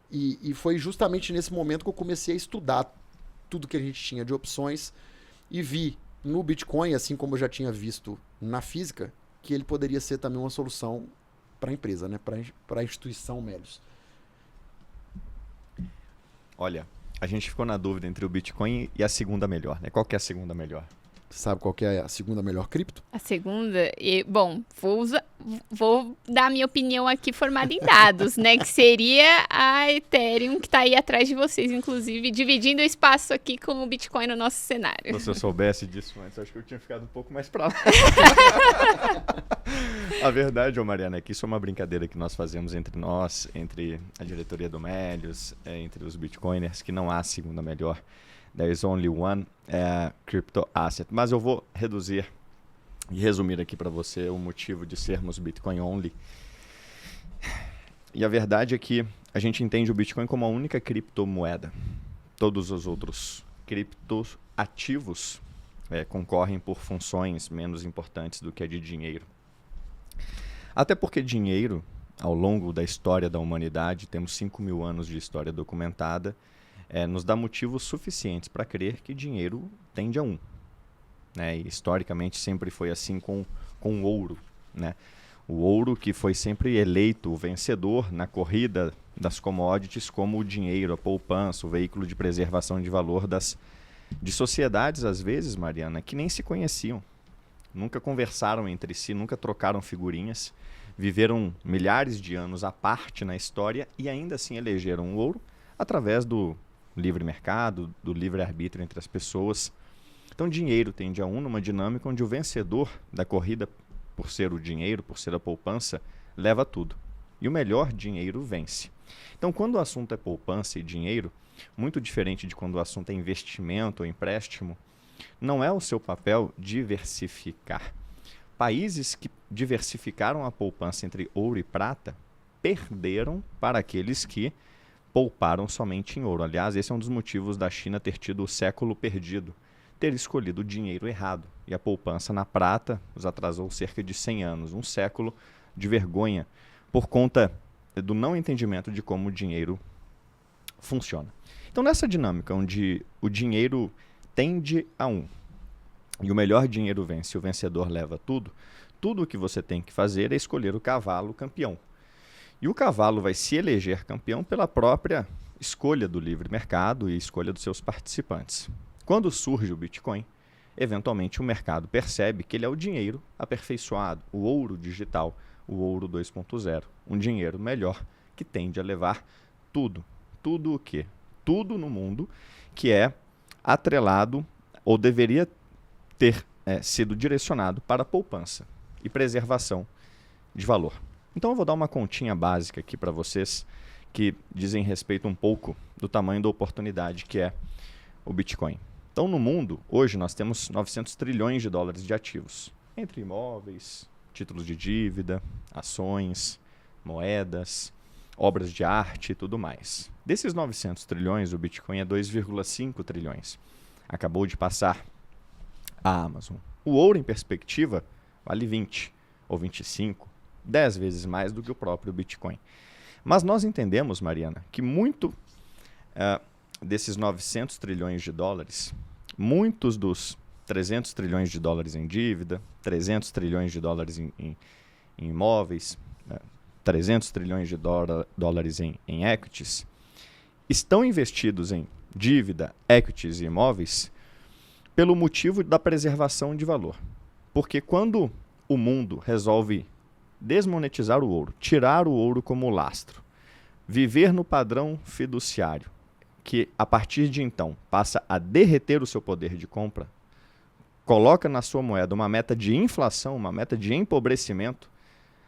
E foi justamente nesse momento que eu comecei a estudar tudo que a gente tinha de opções e vi no Bitcoin, assim como eu já tinha visto na física, que ele poderia ser também uma solução para a empresa, né? Para a instituição Melius. Olha, a gente ficou na dúvida entre o Bitcoin e a segunda melhor, né? Qual que é a segunda melhor? Você sabe qual que é a segunda melhor cripto? A segunda, bom, vou dar a minha opinião aqui formada em dados, né? Que seria a Ethereum, que está aí atrás de vocês, inclusive, dividindo o espaço aqui com o Bitcoin no nosso cenário. Se eu soubesse disso antes, acho que eu tinha ficado um pouco mais para lá. A verdade, Mariana, é que isso é uma brincadeira que nós fazemos entre nós, entre a diretoria do Melius, entre os Bitcoiners, que não há segunda melhor. There is only one crypto asset. Mas eu vou reduzir e resumir aqui para você o motivo de sermos Bitcoin only. E a verdade é que a gente entende o Bitcoin como a única criptomoeda. Todos os outros criptoativos concorrem por funções menos importantes do que a de dinheiro. Até porque dinheiro, ao longo da história da humanidade, temos 5.000 anos de história documentada, nos dá motivos suficientes para crer que dinheiro tende a 1. Né? E historicamente sempre foi assim com o ouro. Né? O ouro que foi sempre eleito o vencedor na corrida das commodities como o dinheiro, a poupança, o veículo de preservação de valor de sociedades, às vezes, Mariana, que nem se conheciam. Nunca conversaram entre si, nunca trocaram figurinhas, viveram milhares de anos à parte na história e ainda assim elegeram o ouro através do livre mercado, do livre-arbítrio entre as pessoas. Então, dinheiro tende a 1 numa dinâmica onde o vencedor da corrida, por ser o dinheiro, por ser a poupança, leva tudo. E o melhor dinheiro vence. Então, quando o assunto é poupança e dinheiro, muito diferente de quando o assunto é investimento ou empréstimo, não é o seu papel diversificar. Países que diversificaram a poupança entre ouro e prata perderam para aqueles que pouparam somente em ouro. Aliás, esse é um dos motivos da China ter tido o século perdido, ter escolhido o dinheiro errado. E a poupança na prata os atrasou cerca de 100 anos, um século de vergonha, por conta do não entendimento de como o dinheiro funciona. Então, nessa dinâmica onde o dinheiro tende a 1 e o melhor dinheiro vence, o vencedor leva tudo, tudo o que você tem que fazer é escolher o cavalo campeão. E o cavalo vai se eleger campeão pela própria escolha do livre mercado e escolha dos seus participantes. Quando surge o Bitcoin, eventualmente o mercado percebe que ele é o dinheiro aperfeiçoado, o ouro digital, o ouro 2.0, um dinheiro melhor que tende a levar tudo. Tudo o quê? Tudo no mundo que é atrelado ou deveria ter sido direcionado para a poupança e preservação de valor. Então eu vou dar uma continha básica aqui para vocês que dizem respeito um pouco do tamanho da oportunidade que é o Bitcoin. Então no mundo, hoje nós temos 900 trilhões de dólares de ativos, entre imóveis, títulos de dívida, ações, moedas, obras de arte e tudo mais. Desses 900 trilhões, o Bitcoin é 2,5 trilhões. Acabou de passar a Amazon. O ouro, em perspectiva, vale 20 ou 25, 10 vezes mais do que o próprio Bitcoin. Mas nós entendemos, Mariana, que muito desses 900 trilhões de dólares, muitos dos 300 trilhões de dólares em dívida, 300 trilhões de dólares em imóveis, 300 trilhões de dólares em equities, estão investidos em dívida, equities e imóveis pelo motivo da preservação de valor. Porque quando o mundo resolve desmonetizar o ouro, tirar o ouro como lastro, viver no padrão fiduciário, que a partir de então passa a derreter o seu poder de compra, coloca na sua moeda uma meta de inflação, uma meta de empobrecimento,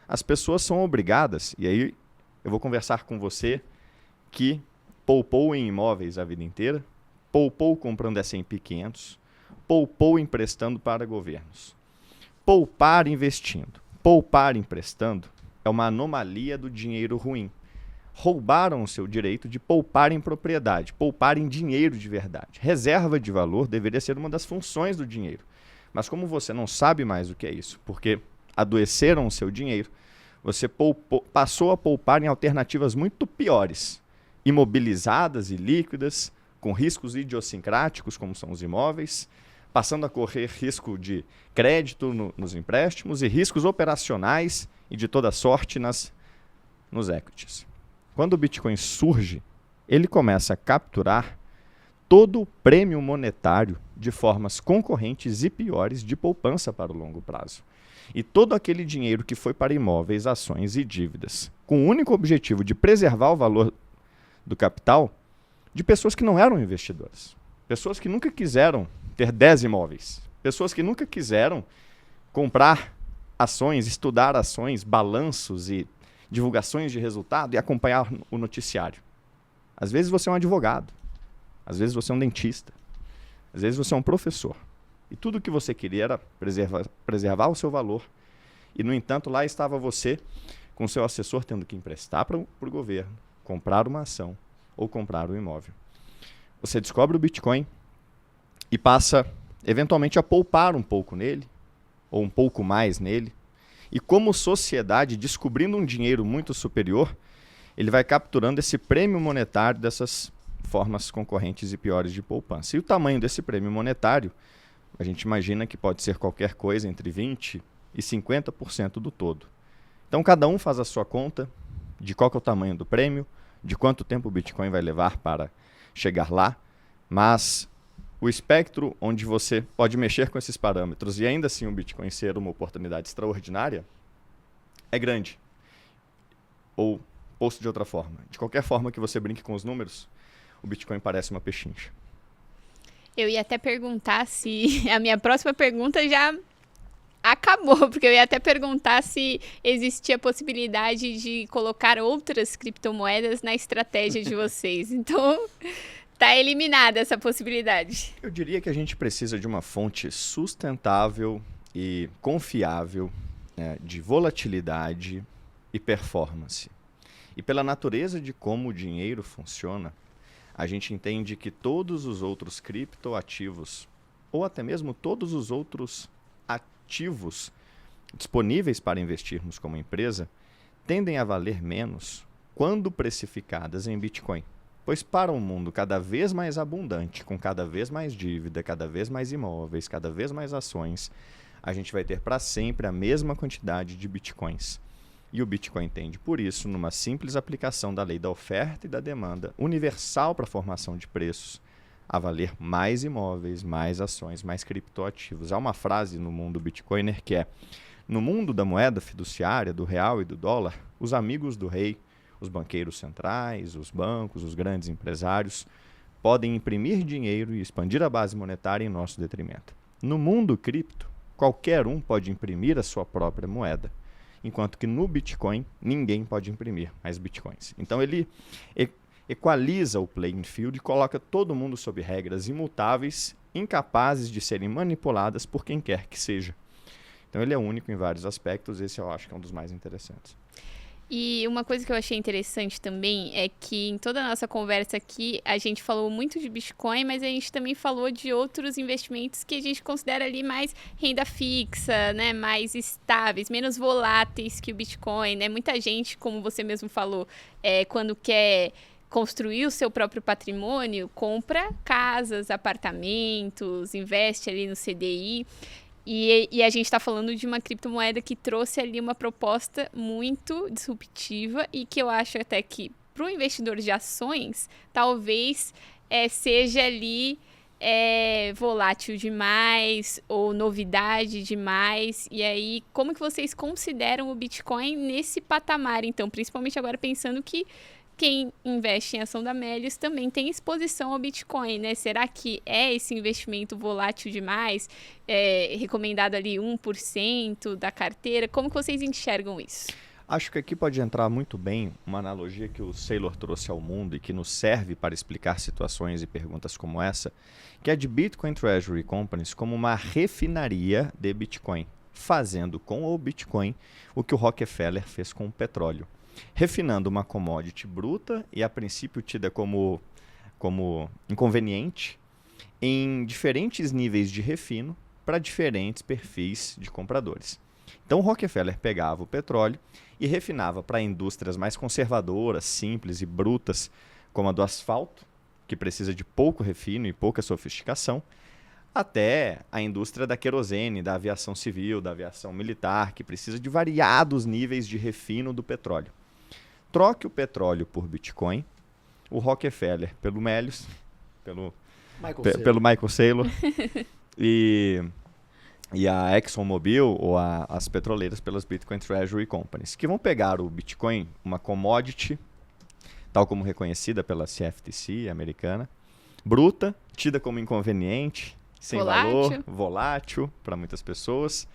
as pessoas são obrigadas, e aí eu vou conversar com você que poupou em imóveis a vida inteira, poupou comprando S&P 500, poupou emprestando para governos. Poupar investindo, poupar emprestando é uma anomalia do dinheiro ruim. Roubaram o seu direito de poupar em propriedade, poupar em dinheiro de verdade. Reserva de valor deveria ser uma das funções do dinheiro. Mas como você não sabe mais o que é isso, porque adoeceram o seu dinheiro, você passou a poupar em alternativas muito piores, imobilizadas e líquidas, com riscos idiosincráticos, como são os imóveis, passando a correr risco de crédito nos empréstimos e riscos operacionais e de toda sorte nos equities. Quando o Bitcoin surge, ele começa a capturar todo o prêmio monetário de formas concorrentes e piores de poupança para o longo prazo. E todo aquele dinheiro que foi para imóveis, ações e dívidas, com o único objetivo de preservar o valor do capital de pessoas que não eram investidoras, pessoas que nunca quiseram ter 10 imóveis, pessoas que nunca quiseram comprar ações, estudar ações, balanços e divulgações de resultado e acompanhar o noticiário. Às vezes você é um advogado, às vezes você é um dentista, às vezes você é um professor. E tudo o que você queria era preservar o seu valor. E, no entanto, lá estava você com o seu assessor tendo que emprestar para o governo, comprar uma ação ou comprar um imóvel. Você descobre o Bitcoin e passa, eventualmente, a poupar um pouco nele, ou um pouco mais nele. E como sociedade, descobrindo um dinheiro muito superior, ele vai capturando esse prêmio monetário dessas formas concorrentes e piores de poupança. E o tamanho desse prêmio monetário, a gente imagina que pode ser qualquer coisa entre 20% e 50% do todo. Então, cada um faz a sua conta de qual que é o tamanho do prêmio, de quanto tempo o Bitcoin vai levar para chegar lá, mas o espectro onde você pode mexer com esses parâmetros e ainda assim o Bitcoin ser uma oportunidade extraordinária é grande. Ou, posto de outra forma, de qualquer forma que você brinque com os números, o Bitcoin parece uma pechincha. Eu ia até perguntar se... A minha próxima pergunta já acabou, porque eu ia até perguntar se existia a possibilidade de colocar outras criptomoedas na estratégia de vocês. Então, tá eliminada essa possibilidade. Eu diria que a gente precisa de uma fonte sustentável e confiável, de volatilidade e performance. E pela natureza de como o dinheiro funciona, a gente entende que todos os outros criptoativos, ou até mesmo todos os outros ativos disponíveis para investirmos como empresa, tendem a valer menos quando precificadas em Bitcoin. Pois para um mundo cada vez mais abundante, com cada vez mais dívida, cada vez mais imóveis, cada vez mais ações, a gente vai ter para sempre a mesma quantidade de Bitcoins. E o Bitcoin tende, por isso, numa simples aplicação da lei da oferta e da demanda universal para a formação de preços, a valer mais imóveis, mais ações, mais criptoativos. Há uma frase no mundo bitcoiner que é: no mundo da moeda fiduciária, do real e do dólar, os amigos do rei, os banqueiros centrais, os bancos, os grandes empresários, podem imprimir dinheiro e expandir a base monetária em nosso detrimento. No mundo cripto, qualquer um pode imprimir a sua própria moeda, enquanto que no Bitcoin ninguém pode imprimir mais Bitcoins. Então ele equaliza o playing field e coloca todo mundo sob regras imutáveis, incapazes de serem manipuladas por quem quer que seja. Então ele é único em vários aspectos, esse eu acho que é um dos mais interessantes. E uma coisa que eu achei interessante também é que em toda a nossa conversa aqui, a gente falou muito de Bitcoin, mas a gente também falou de outros investimentos que a gente considera ali mais renda fixa, né, mais estáveis, menos voláteis que o Bitcoin, né? Muita gente, como você mesmo falou, quando quer construir o seu próprio patrimônio, compra casas, apartamentos, investe ali no CDI. E a gente está falando de uma criptomoeda que trouxe ali uma proposta muito disruptiva e que eu acho até que para o investidor de ações, talvez seja ali volátil demais ou novidade demais. E aí, como que vocês consideram o Bitcoin nesse patamar, então? Principalmente agora pensando que quem investe em ação da Melius também tem exposição ao Bitcoin, né? Será que é esse investimento volátil demais? Recomendado ali 1% da carteira? Como que vocês enxergam isso? Acho que aqui pode entrar muito bem uma analogia que o Saylor trouxe ao mundo e que nos serve para explicar situações e perguntas como essa, que é de Bitcoin Treasury Companies como uma refinaria de Bitcoin, fazendo com o Bitcoin o que o Rockefeller fez com o petróleo, refinando uma commodity bruta e a princípio tida como inconveniente em diferentes níveis de refino para diferentes perfis de compradores. Então o Rockefeller pegava o petróleo e refinava para indústrias mais conservadoras, simples e brutas, como a do asfalto, que precisa de pouco refino e pouca sofisticação, até a indústria da querosene, da aviação civil, da aviação militar, que precisa de variados níveis de refino do petróleo. Troque o petróleo por Bitcoin, o Rockefeller pelo Melius, pelo Michael Saylor e a ExxonMobil ou as petroleiras pelas Bitcoin Treasury Companies, que vão pegar o Bitcoin, uma commodity, tal como reconhecida pela CFTC americana, bruta, tida como inconveniente, sem valor, volátil para muitas pessoas,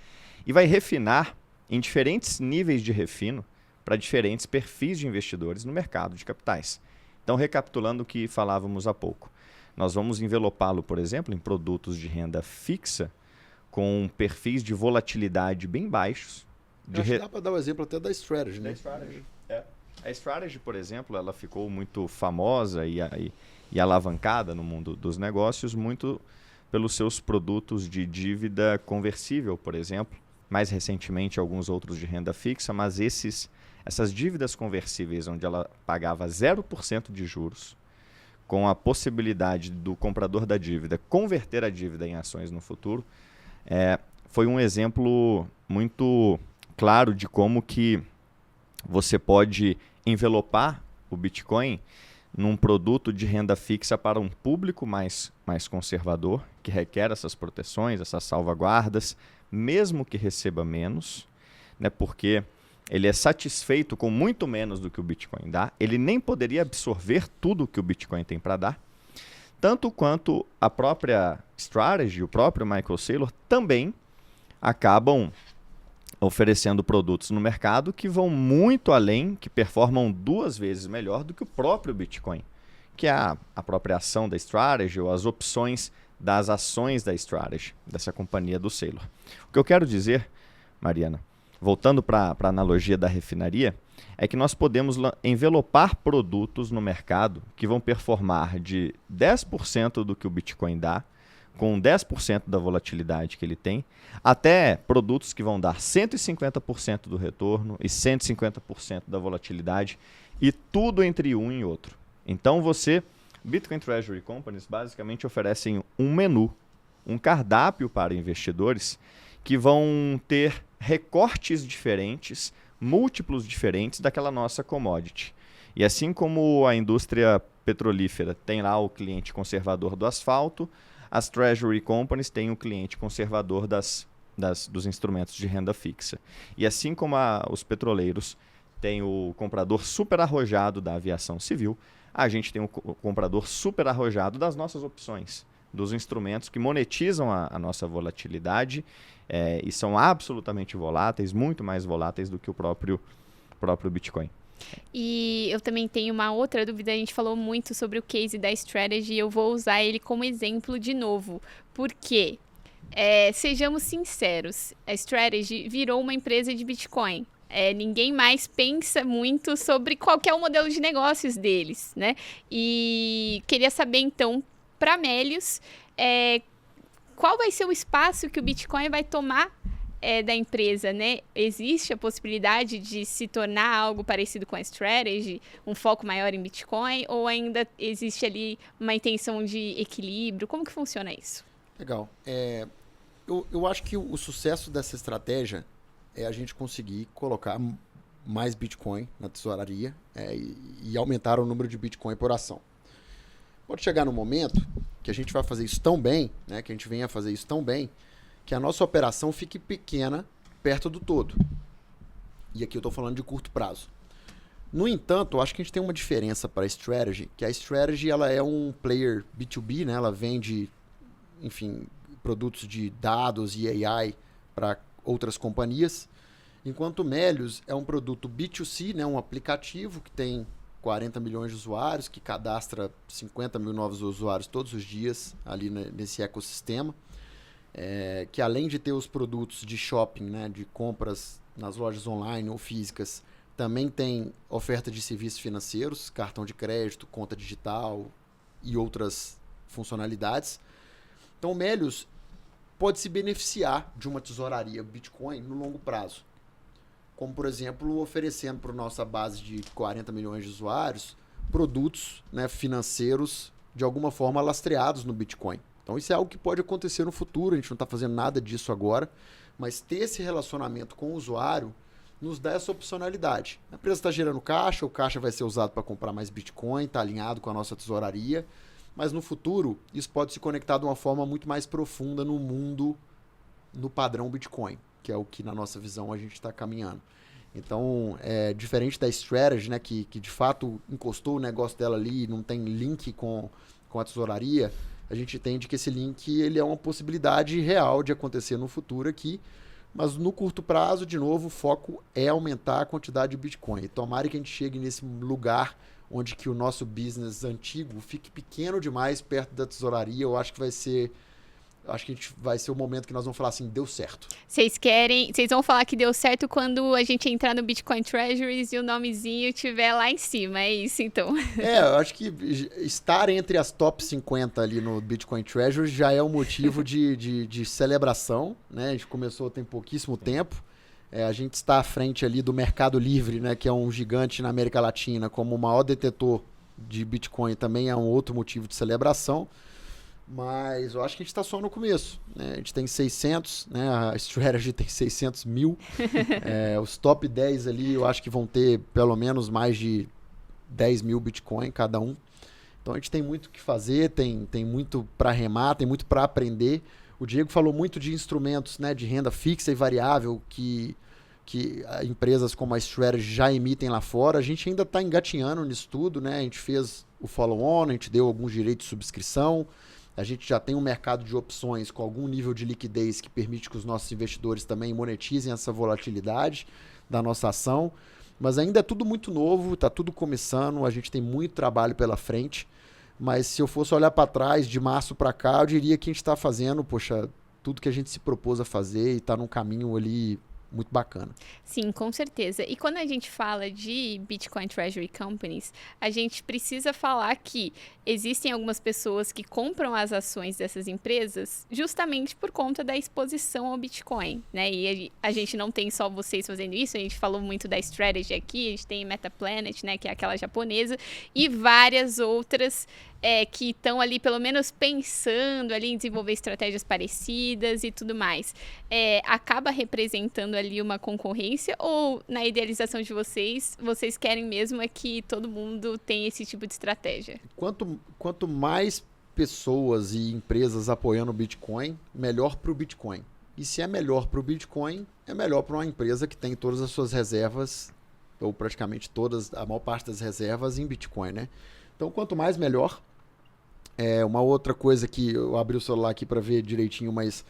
e vai refinar em diferentes níveis de refino para diferentes perfis de investidores no mercado de capitais. Então, recapitulando o que falávamos há pouco, nós vamos envelopá-lo, por exemplo, em produtos de renda fixa com perfis de volatilidade bem baixos. Acho que dá para dar o exemplo até da Strategy, né? A Strategy, por exemplo, ela ficou muito famosa e alavancada no mundo dos negócios, muito pelos seus produtos de dívida conversível, por exemplo. Mais recentemente, alguns outros de renda fixa, mas essas dívidas conversíveis, onde ela pagava 0% de juros, com a possibilidade do comprador da dívida converter a dívida em ações no futuro, foi um exemplo muito claro de como que você pode envelopar o Bitcoin num produto de renda fixa para um público mais conservador, que requer essas proteções, essas salvaguardas, mesmo que receba menos, né, porque ele é satisfeito com muito menos do que o Bitcoin dá, ele nem poderia absorver tudo que o Bitcoin tem para dar, tanto quanto a própria Strategy, o próprio Michael Saylor, também acabam oferecendo produtos no mercado que vão muito além, que performam 2 vezes melhor do que o próprio Bitcoin, que é a própria ação da Strategy ou as opções das ações da Strategy, dessa companhia do Saylor. O que eu quero dizer, Mariana, voltando para a analogia da refinaria, é que nós podemos envelopar produtos no mercado que vão performar de 10% do que o Bitcoin dá, com 10% da volatilidade que ele tem, até produtos que vão dar 150% do retorno e 150% da volatilidade, e tudo entre um e outro. Então Bitcoin Treasury Companies basicamente oferecem um menu, um cardápio para investidores que vão ter recortes diferentes, múltiplos diferentes daquela nossa commodity. E assim como a indústria petrolífera tem lá o cliente conservador do asfalto, as Treasury Companies têm o cliente conservador dos instrumentos de renda fixa. E assim como os petroleiros têm o comprador super arrojado da aviação civil, a gente tem o comprador super arrojado das nossas opções, dos instrumentos que monetizam a nossa volatilidade e são absolutamente voláteis, muito mais voláteis do que o próprio Bitcoin. E eu também tenho uma outra dúvida, a gente falou muito sobre o case da Strategy, eu vou usar ele como exemplo de novo, porque, sejamos sinceros, a Strategy virou uma empresa de Bitcoin. Ninguém mais pensa muito sobre qual que é o modelo de negócios deles, né? E queria saber, então, para Melius, qual vai ser o espaço que o Bitcoin vai tomar da empresa, né? Existe a possibilidade de se tornar algo parecido com a Strategy, um foco maior em Bitcoin, ou ainda existe ali uma intenção de equilíbrio? Como que funciona isso? Legal. Eu acho que o sucesso dessa estratégia é a gente conseguir colocar mais Bitcoin na tesouraria e aumentar o número de Bitcoin por ação. Pode chegar no momento que a gente vai fazer isso tão bem, né, que a gente venha a fazer isso tão bem, que a nossa operação fique pequena perto do todo. E aqui eu estou falando de curto prazo. No entanto, eu acho que a gente tem uma diferença para a Strategy, que a Strategy ela é um player B2B, né? Ela vende, enfim, produtos de dados e AI para outras companhias, enquanto o Melius é um produto B2C, né? Um aplicativo que tem 40 milhões de usuários, que cadastra 50 mil novos usuários todos os dias ali nesse ecossistema, que além de ter os produtos de shopping, né? De compras nas lojas online ou físicas, também tem oferta de serviços financeiros, cartão de crédito, conta digital e outras funcionalidades. Então o Melius pode se beneficiar de uma tesouraria Bitcoin no longo prazo. Como, por exemplo, oferecendo para a nossa base de 40 milhões de usuários produtos, né, financeiros de alguma forma lastreados no Bitcoin. Então isso é algo que pode acontecer no futuro, a gente não está fazendo nada disso agora, mas ter esse relacionamento com o usuário nos dá essa opcionalidade. A empresa está gerando caixa, o caixa vai ser usado para comprar mais Bitcoin, está alinhado com a nossa tesouraria, mas no futuro isso pode se conectar de uma forma muito mais profunda no mundo, no padrão Bitcoin, que é o que na nossa visão a gente está caminhando. Então, diferente da Strategy, né, que de fato encostou o negócio dela ali, não tem link com a tesouraria, a gente entende que esse link ele é uma possibilidade real de acontecer no futuro aqui. Mas no curto prazo, de novo, o foco é aumentar a quantidade de Bitcoin. E tomara que a gente chegue nesse lugar onde que o nosso business antigo fique pequeno demais perto da tesouraria. Eu acho que vai ser o momento que nós vamos falar assim, deu certo. Vocês vão falar que deu certo quando a gente entrar no Bitcoin Treasuries e o nomezinho estiver lá em cima, é isso então? Eu acho que estar entre as top 50 ali no Bitcoin Treasuries já é um motivo de celebração, né? A gente começou tem pouquíssimo tempo. A gente está à frente ali do Mercado Livre, né? Que é um gigante na América Latina, como o maior detetor de Bitcoin, também é um outro motivo de celebração. Mas eu acho que a gente está só no começo, né? A gente tem 600, né? A Strategy tem 600 mil. Os top 10 ali eu acho que vão ter pelo menos mais de 10 mil Bitcoin cada um. Então a gente tem muito o que fazer, tem muito para remar, tem muito para aprender. O Diego falou muito de instrumentos, né, de renda fixa e variável que empresas como a Strategy já emitem lá fora. A gente ainda está engatinhando nisso tudo, né? A gente fez o follow-on, a gente deu alguns direitos de subscrição. A gente já tem um mercado de opções com algum nível de liquidez que permite que os nossos investidores também monetizem essa volatilidade da nossa ação. Mas ainda é tudo muito novo, está tudo começando, a gente tem muito trabalho pela frente. Mas se eu fosse olhar para trás, de março para cá, eu diria que a gente está fazendo, tudo que a gente se propôs a fazer e está num caminho ali muito bacana. Sim, com certeza. E quando a gente fala de Bitcoin Treasury Companies, a gente precisa falar que existem algumas pessoas que compram as ações dessas empresas justamente por conta da exposição ao Bitcoin, né? E a gente não tem só vocês fazendo isso, a gente falou muito da Strategy aqui, a gente tem Metaplanet, né, que é aquela japonesa, e várias outras que estão ali pelo menos pensando ali em desenvolver estratégias parecidas e tudo mais. Acaba representando ali uma concorrência ou na idealização de vocês querem mesmo que todo mundo tenha esse tipo de estratégia? Quanto mais pessoas e empresas apoiando o Bitcoin, melhor para o Bitcoin. E se é melhor para o Bitcoin, é melhor para uma empresa que tem todas as suas reservas, ou praticamente todas, a maior parte das reservas em Bitcoin, né? Então, quanto mais, melhor. Uma outra coisa que eu abri o celular aqui para ver direitinho, mas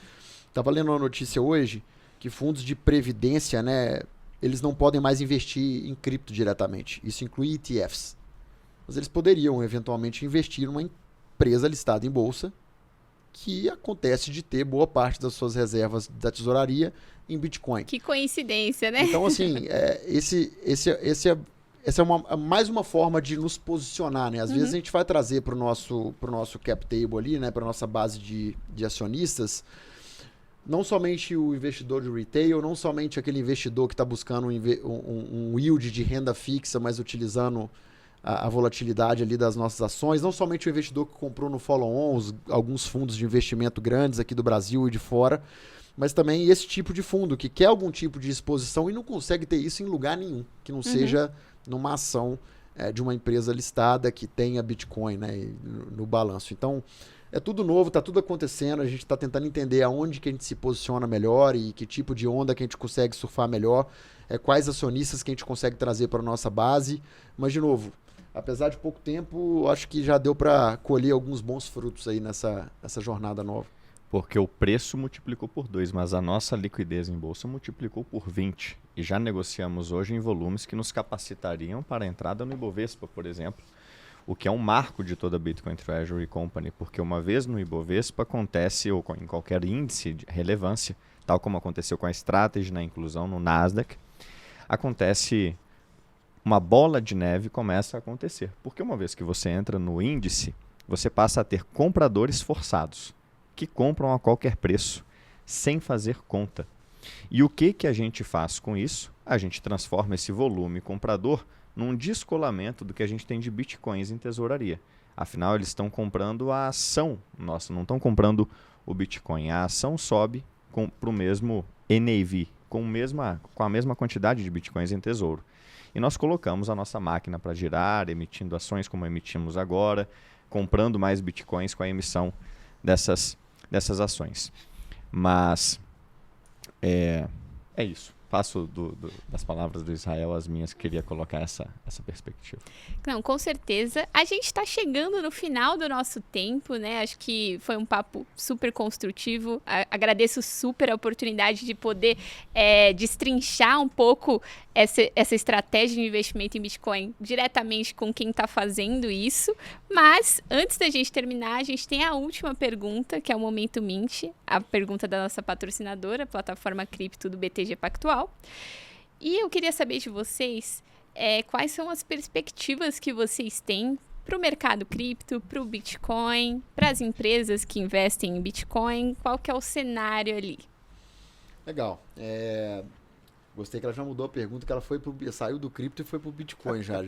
estava lendo uma notícia hoje que fundos de previdência, né, eles não podem mais investir em cripto diretamente. Isso inclui ETFs. Mas eles poderiam, eventualmente, investir numa empresa listada em bolsa que acontece de ter boa parte das suas reservas da tesouraria em Bitcoin. Que coincidência, né? Então, assim, essa é mais uma forma de nos posicionar, né? Às vezes a gente vai trazer para o nosso cap table ali, né? Para a nossa base de acionistas, não somente o investidor de retail, não somente aquele investidor que está buscando um yield de renda fixa, mas utilizando a volatilidade ali das nossas ações, não somente o investidor que comprou no follow-on, alguns fundos de investimento grandes aqui do Brasil e de fora, mas também esse tipo de fundo que quer algum tipo de exposição e não consegue ter isso em lugar nenhum, que não seja numa ação de uma empresa listada que tenha Bitcoin, né, no balanço. Então, é tudo novo, está tudo acontecendo, a gente está tentando entender aonde que a gente se posiciona melhor e que tipo de onda que a gente consegue surfar melhor. quais acionistas que a gente consegue trazer para a nossa base. Mas, de novo, apesar de pouco tempo, acho que já deu para colher alguns bons frutos aí nessa jornada nova. Porque o preço multiplicou por 2, mas a nossa liquidez em bolsa multiplicou por 20. E já negociamos hoje em volumes que nos capacitariam para a entrada no Ibovespa, por exemplo. O que é um marco de toda a Bitcoin Treasury Company, porque uma vez no Ibovespa acontece, ou em qualquer índice de relevância, tal como aconteceu com a Strategy na inclusão no Nasdaq, acontece uma bola de neve começa a acontecer. Porque uma vez que você entra no índice, você passa a ter compradores forçados, que compram a qualquer preço, sem fazer conta. E o que a gente faz com isso? A gente transforma esse volume comprador num descolamento do que a gente tem de bitcoins em tesouraria. Afinal, eles estão comprando a ação. Nossa, não estão comprando o Bitcoin. A ação sobe para o mesmo NAV, com a mesma quantidade de bitcoins em tesouro. E nós colocamos a nossa máquina para girar, emitindo ações como emitimos agora, comprando mais bitcoins com a emissão dessas ações. Mas é isso. Faço das palavras do Israel as minhas, queria colocar essa perspectiva. Não, com certeza. A gente está chegando no final do nosso tempo, né? Acho que foi um papo super construtivo. Agradeço super a oportunidade de poder destrinchar um pouco essa estratégia de investimento em Bitcoin diretamente com quem está fazendo isso. Mas, antes da gente terminar, a gente tem a última pergunta, que é o Momento Mint, a pergunta da nossa patrocinadora, a plataforma cripto do BTG Pactual. E eu queria saber de vocês quais são as perspectivas que vocês têm para o mercado cripto, para o Bitcoin, para as empresas que investem em Bitcoin, qual que é o cenário ali? Legal. Gostei que ela já mudou a pergunta, que ela saiu do cripto e foi pro Bitcoin já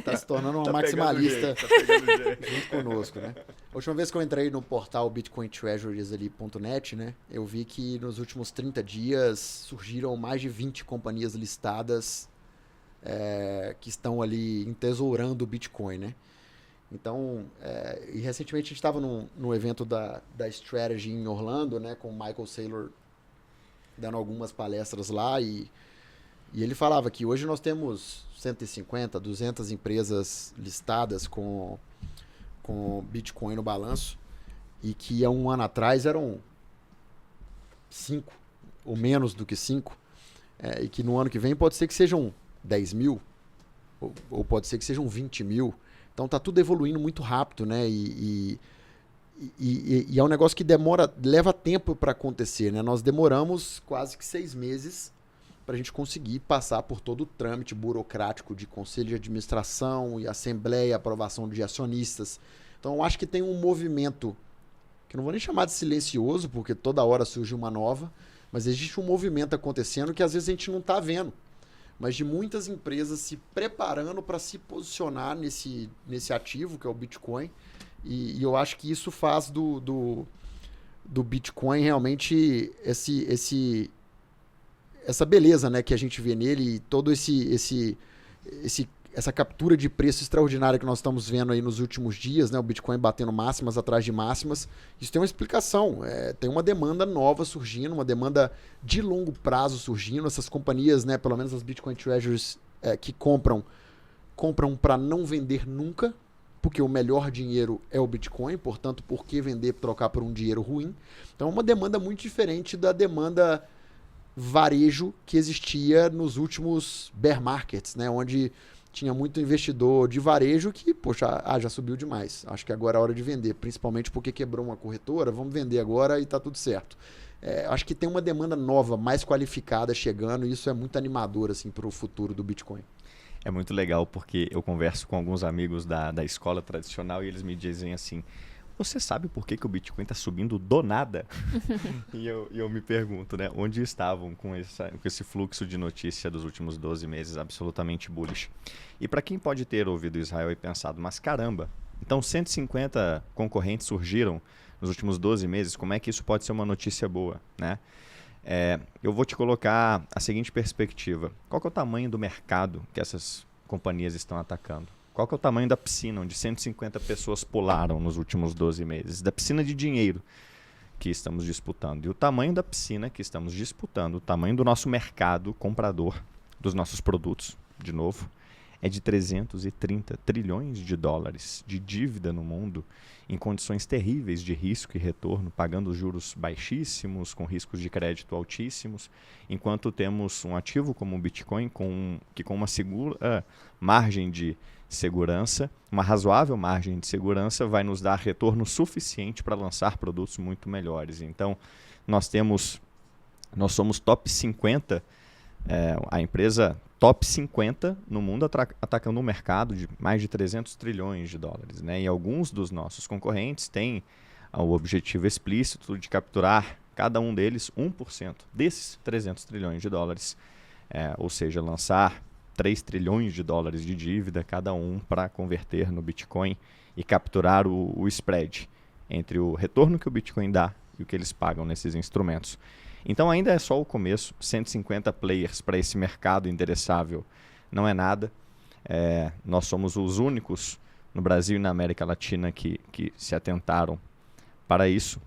tá se tornando uma maximalista junto conosco, né? A última vez que eu entrei no portal bitcointreasuries.net, né, eu vi que nos últimos 30 dias surgiram mais de 20 companhias listadas que estão ali entesourando o Bitcoin, né? Então, e recentemente a gente estava no evento da Strategy em Orlando, né, com o Michael Saylor dando algumas palestras lá e ele falava que hoje nós temos 150, 200 empresas listadas com Bitcoin no balanço e que há um ano atrás eram 5 ou menos do que 5 e que no ano que vem pode ser que sejam 10 mil ou pode ser que sejam 20 mil. Então tá tudo evoluindo muito rápido, né? E é um negócio que leva tempo para acontecer, né? Nós demoramos quase que 6 meses para a gente conseguir passar por todo o trâmite burocrático de conselho de administração e assembleia, aprovação de acionistas. Então eu acho que tem um movimento, que eu não vou nem chamar de silencioso, porque toda hora surge uma nova, mas existe um movimento acontecendo que às vezes a gente não está vendo, mas de muitas empresas se preparando para se posicionar nesse ativo, que é o Bitcoin. E eu acho que isso faz do Bitcoin realmente essa beleza, né, que a gente vê nele, e todo essa captura de preço extraordinária que nós estamos vendo aí nos últimos dias, né, o Bitcoin batendo máximas atrás de máximas. Isso tem uma explicação, tem uma demanda nova surgindo, uma demanda de longo prazo surgindo. Essas companhias, né, pelo menos as Bitcoin Treasuries que compram para não vender nunca, porque o melhor dinheiro é o Bitcoin, portanto, por que vender, trocar por um dinheiro ruim? Então é uma demanda muito diferente da demanda varejo que existia nos últimos bear markets, né? Onde tinha muito investidor de varejo que, poxa, já subiu demais. Acho que agora é a hora de vender, principalmente porque quebrou uma corretora, vamos vender agora e está tudo certo. Acho que tem uma demanda nova, mais qualificada chegando, e isso é muito animador assim, para o futuro do Bitcoin. É muito legal porque eu converso com alguns amigos da escola tradicional e eles me dizem assim: você sabe por que o Bitcoin está subindo do nada? E eu me pergunto, né, onde estavam com esse fluxo de notícia dos últimos 12 meses absolutamente bullish? E para quem pode ter ouvido Israel e pensado, mas caramba, então 150 concorrentes surgiram nos últimos 12 meses, como é que isso pode ser uma notícia boa, né? Eu vou te colocar a seguinte perspectiva. Qual que é o tamanho do mercado que essas companhias estão atacando? Qual que é o tamanho da piscina onde 150 pessoas pularam nos últimos 12 meses? Da piscina de dinheiro. que estamos disputando e o tamanho da piscina que estamos disputando, o tamanho do nosso mercado comprador dos nossos produtos, de novo, é de 330 trilhões de dólares de dívida no mundo, em condições terríveis de risco e retorno, pagando juros baixíssimos, com riscos de crédito altíssimos, enquanto temos um ativo como o Bitcoin, que com uma segura margem de segurança, uma razoável margem de segurança, vai nos dar retorno suficiente para lançar produtos muito melhores. Então, nós somos top 50, a empresa top 50 no mundo atacando um mercado de mais de 300 trilhões de dólares. Né? E alguns dos nossos concorrentes têm o objetivo explícito de capturar, cada um deles, 1% desses 300 trilhões de dólares. Ou seja, lançar 3 trilhões de dólares de dívida, cada um, para converter no Bitcoin e capturar o spread entre o retorno que o Bitcoin dá e o que eles pagam nesses instrumentos. Então ainda é só o começo, 150 players para esse mercado endereçável não é nada. Nós somos os únicos no Brasil e na América Latina que se atentaram para isso.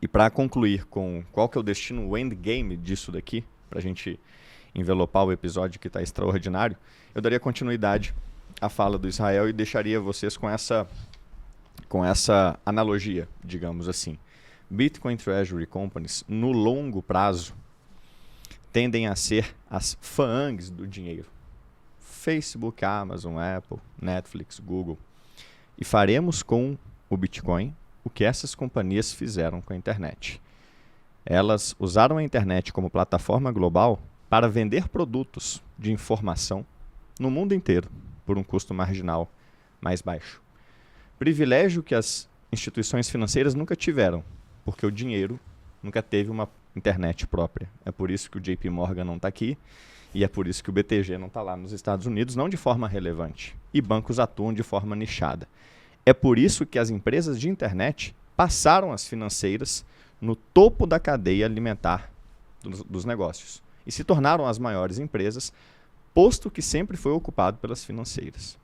E para concluir com qual que é o destino, o endgame disso daqui, para a gente envelopar o episódio que está extraordinário, eu daria continuidade à fala do Israel e deixaria vocês com essa analogia, digamos assim. Bitcoin Treasury Companies, no longo prazo, tendem a ser as FAANGs do dinheiro. Facebook, Amazon, Apple, Netflix, Google. E faremos com o Bitcoin o que essas companhias fizeram com a internet. Elas usaram a internet como plataforma global para vender produtos de informação no mundo inteiro por um custo marginal mais baixo. Privilégio que as instituições financeiras nunca tiveram, porque o dinheiro nunca teve uma internet própria. É por isso que o JP Morgan não está aqui e é por isso que o BTG não está lá nos Estados Unidos, não de forma relevante. E bancos atuam de forma nichada. É por isso que as empresas de internet passaram as financeiras no topo da cadeia alimentar dos negócios e se tornaram as maiores empresas, posto que sempre foi ocupado pelas financeiras.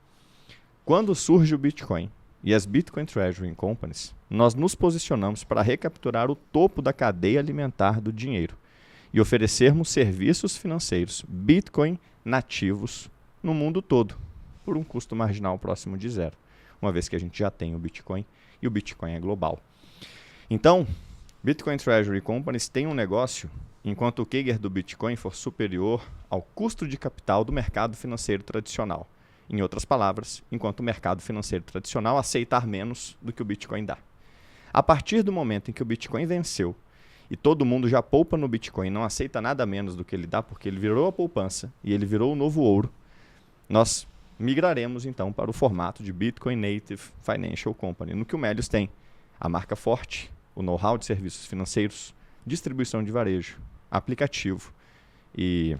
Quando surge o Bitcoin e as Bitcoin Treasury Companies, nós nos posicionamos para recapturar o topo da cadeia alimentar do dinheiro e oferecermos serviços financeiros Bitcoin nativos no mundo todo, por um custo marginal próximo de zero, uma vez que a gente já tem o Bitcoin e o Bitcoin é global. Então, Bitcoin Treasury Companies tem um negócio enquanto o CAGR do Bitcoin for superior ao custo de capital do mercado financeiro tradicional. Em outras palavras, enquanto o mercado financeiro tradicional aceitar menos do que o Bitcoin dá. A partir do momento em que o Bitcoin venceu e todo mundo já poupa no Bitcoin, não aceita nada menos do que ele dá, porque ele virou a poupança e ele virou o novo ouro, nós migraremos então para o formato de Bitcoin Native Financial Company, no que o Melius tem a marca forte, o know-how de serviços financeiros, distribuição de varejo, aplicativo e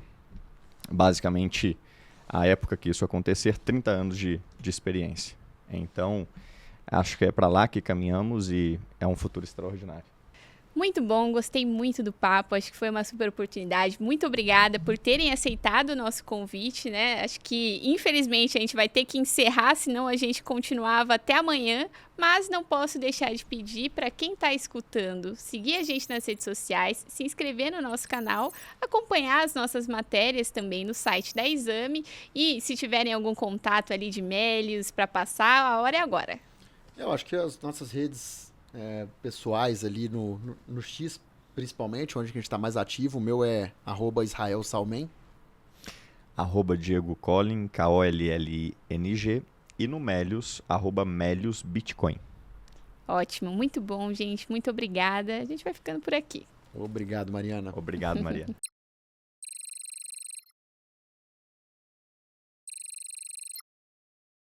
basicamente a época que isso acontecer, 30 anos de experiência. Então, acho que é para lá que caminhamos e é um futuro extraordinário. Muito bom, gostei muito do papo, acho que foi uma super oportunidade. Muito obrigada por terem aceitado o nosso convite, né? Acho que, infelizmente, a gente vai ter que encerrar, senão a gente continuava até amanhã, mas não posso deixar de pedir para quem está escutando, seguir a gente nas redes sociais, se inscrever no nosso canal, acompanhar as nossas matérias também no site da Exame e se tiverem algum contato ali de Melius para passar, a hora é agora. Eu acho que as nossas redes pessoais ali no X, principalmente, onde a gente está mais ativo, o meu é @IsraelSalmen. Diego Collin, KOLLING, e no Melius, @MeliusBitcoin. Ótimo, muito bom, gente. Muito obrigada. A gente vai ficando por aqui. Obrigado, Mariana. Obrigado, Mariana.